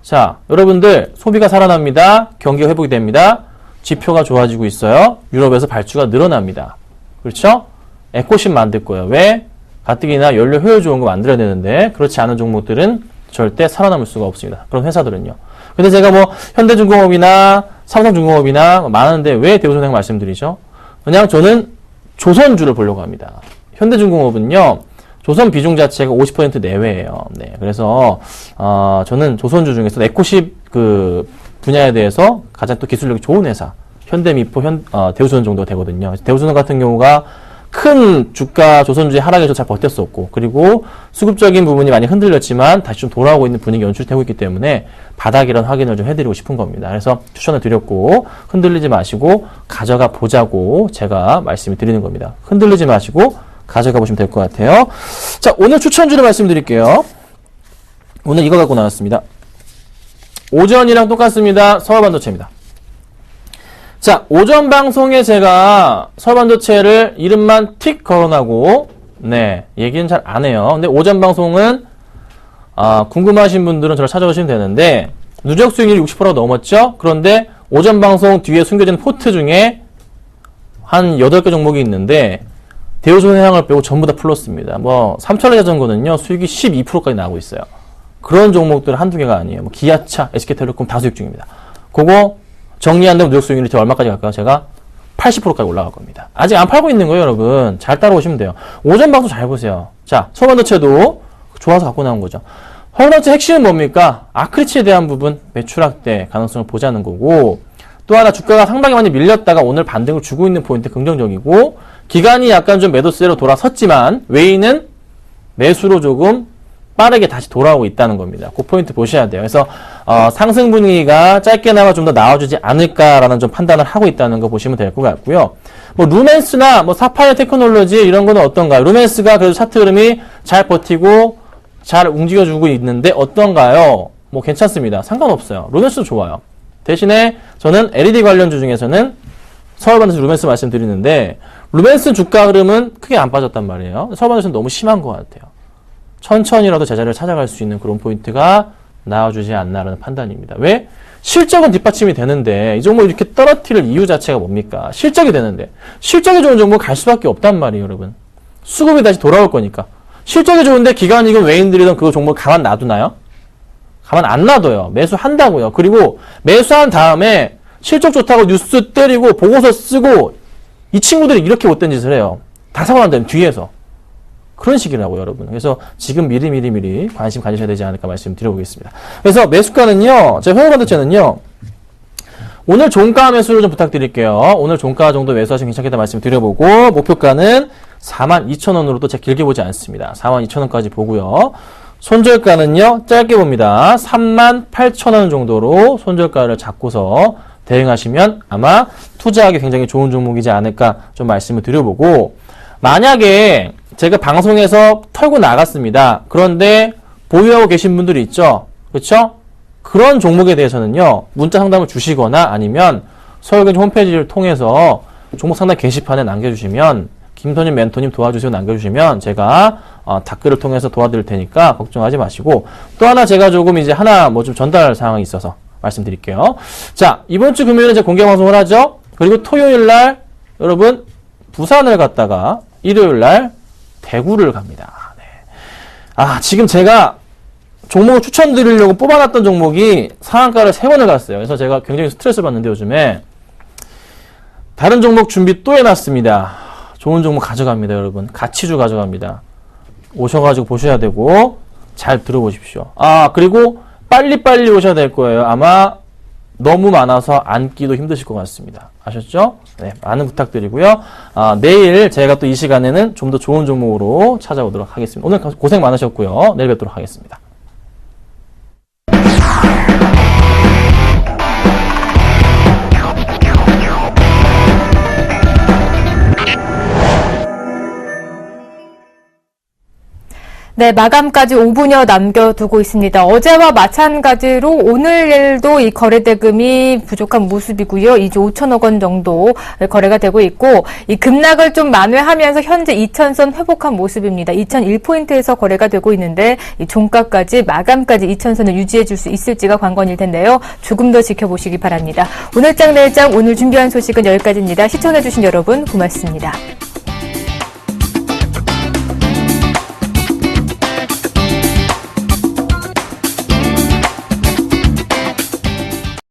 자, 여러분들 소비가 살아납니다. 경기가 회복이 됩니다. 지표가 좋아지고 있어요. 유럽에서 발주가 늘어납니다. 그렇죠? 에코십 만들 거예요. 왜? 가뜩이나 연료 효율 좋은 거 만들어야 되는데 그렇지 않은 종목들은 절대 살아남을 수가 없습니다. 그런 회사들은요. 근데 제가 뭐 현대중공업이나 삼성중공업이나 많은데 왜 대우조선해양 말씀드리죠? 그냥 저는 조선주를 보려고 합니다. 현대중공업은요, 조선 비중 자체가 50% 내외예요. 네, 그래서 저는 조선주 중에서 에코십 그 분야에 대해서 가장 또 기술력이 좋은 회사, 현대미포, 대우조선 정도가 되거든요. 대우조선 같은 경우가 큰 주가 조선주의 하락에서 잘 버텼었고, 그리고 수급적인 부분이 많이 흔들렸지만 다시 좀 돌아오고 있는 분위기 연출되고 있기 때문에 바닥이란 확인을 좀 해드리고 싶은 겁니다. 그래서 추천을 드렸고, 흔들리지 마시고 가져가 보자고 제가 말씀을 드리는 겁니다. 흔들리지 마시고 가져가 보시면 될 것 같아요. 자, 오늘 추천주를 말씀드릴게요. 오늘 이거 갖고 나왔습니다. 오전이랑 똑같습니다. 서울반도체입니다. 자, 오전 방송에 제가 서울반도체를 이름만 틱 걸어놔고, 네, 얘기는 잘 안 해요. 근데 오전 방송은, 궁금하신 분들은 저를 찾아오시면 되는데, 누적 수익률이 60%가 넘었죠? 그런데 오전 방송 뒤에 숨겨진 포트 중에 한 8개 종목이 있는데, 대우손해상을 빼고 전부 다 플러스입니다. 뭐, 삼천리 자전거는요, 수익이 12%까지 나오고 있어요. 그런 종목들 한두 개가 아니에요. 뭐 기아차, SK텔레콤 다 수익 중입니다. 그거 정리한다면 누적 수익률이 제가 얼마까지 갈까요? 제가 80%까지 올라갈 겁니다. 아직 안 팔고 있는 거예요, 여러분. 잘 따라오시면 돼요. 오전 방송 잘 보세요. 자, 서울반도체도 좋아서 갖고 나온 거죠. 서울반도체 핵심은 뭡니까? 아크리치에 대한 부분, 매출 확대 가능성을 보자는 거고, 또 하나 주가가 상당히 많이 밀렸다가 오늘 반등을 주고 있는 포인트 긍정적이고, 기간이 약간 좀 매도세로 돌아섰지만 외인은 매수로 조금 빠르게 다시 돌아오고 있다는 겁니다. 그 포인트 보셔야 돼요. 그래서 상승 분위기가 짧게나마 좀 더 나와주지 않을까라는 좀 판단을 하고 있다는 거 보시면 될 것 같고요. 뭐 루멘스나 뭐 사파이어 테크놀로지 이런 거는 어떤가요? 루멘스가 그래도 차트 흐름이 잘 버티고 잘 움직여주고 있는데 어떤가요? 뭐 괜찮습니다. 상관없어요. 루멘스도 좋아요. 대신에 저는 LED 관련주 중에서는 서울반도체 루멘스 말씀드리는데 루멘스 주가 흐름은 크게 안 빠졌단 말이에요. 서울반도체는 너무 심한 것 같아요. 천천히라도 제자리를 찾아갈 수 있는 그런 포인트가 나와주지 않나라는 판단입니다. 왜? 실적은 뒷받침이 되는데 이 종목 이렇게 떨어뜨릴 이유 자체가 뭡니까? 실적이 되는데 실적이 좋은 종목 갈 수밖에 없단 말이에요, 여러분. 수급이 다시 돌아올 거니까. 실적이 좋은데 기관이건 외인들이든 그 종목 가만 놔두나요? 가만 안 놔둬요. 매수한다고요. 그리고 매수한 다음에 실적 좋다고 뉴스 때리고 보고서 쓰고 이 친구들이 이렇게 못된 짓을 해요. 다 사고 난 다음에 뒤에서. 그런 식이라고요, 여러분. 그래서 지금 미리 관심 가지셔야 되지 않을까 말씀드려보겠습니다. 그래서 매수가는요, 제 서울반도체는요, 오늘 종가 매수를 좀 부탁드릴게요. 오늘 종가 정도 매수하시면 괜찮겠다 말씀드려보고, 목표가는 42,000원으로도 제가 길게 보지 않습니다. 42,000원까지 보고요. 손절가는요, 짧게 봅니다. 38,000원 정도로 손절가를 잡고서 대응하시면 아마 투자하기 굉장히 좋은 종목이지 않을까 좀 말씀을 드려보고, 만약에 제가 방송에서 털고 나갔습니다. 그런데 보유하고 계신 분들이 있죠. 그렇죠? 그런 종목에 대해서는요. 문자 상담을 주시거나 아니면 서울경제 홈페이지를 통해서 종목 상담 게시판에 남겨주시면 김선임 멘토님 도와주세요 남겨주시면 제가 댓글을 통해서 도와드릴 테니까 걱정하지 마시고 또 하나 제가 조금 이제 하나 뭐 좀 전달 사항이 있어서 말씀드릴게요. 자, 이번 주 금요일에 제가 공개 방송을 하죠. 그리고 토요일 날 여러분 부산을 갔다가 일요일 날 대구를 갑니다. 네. 지금 제가 종목을 추천드리려고 뽑아놨던 종목이 상한가를 3번을 갔어요. 그래서 제가 굉장히 스트레스를 받는데 요즘에 다른 종목 준비 또 해놨습니다. 좋은 종목 가져갑니다, 여러분. 가치주 가져갑니다. 오셔가지고 보셔야 되고 잘 들어보십시오. 그리고 빨리빨리 오셔야 될 거예요. 아마 너무 많아서 앉기도 힘드실 것 같습니다. 아셨죠? 네, 많은 부탁드리고요. 내일 제가 또 이 시간에는 좀 더 좋은 종목으로 찾아오도록 하겠습니다. 오늘 고생 많으셨고요. 내일 뵙도록 하겠습니다. 네, 마감까지 5분여 남겨두고 있습니다. 어제와 마찬가지로 오늘도 이 거래대금이 부족한 모습이고요. 2조 5천억 원 정도 거래가 되고 있고 이 급락을 좀 만회하면서 현재 2000선 회복한 모습입니다. 2001포인트에서 거래가 되고 있는데 이 종가까지 마감까지 2000선을 유지해 줄 수 있을지가 관건일 텐데요. 조금 더 지켜보시기 바랍니다. 오늘장 내일장 오늘 준비한 소식은 여기까지입니다. 시청해 주신 여러분 고맙습니다.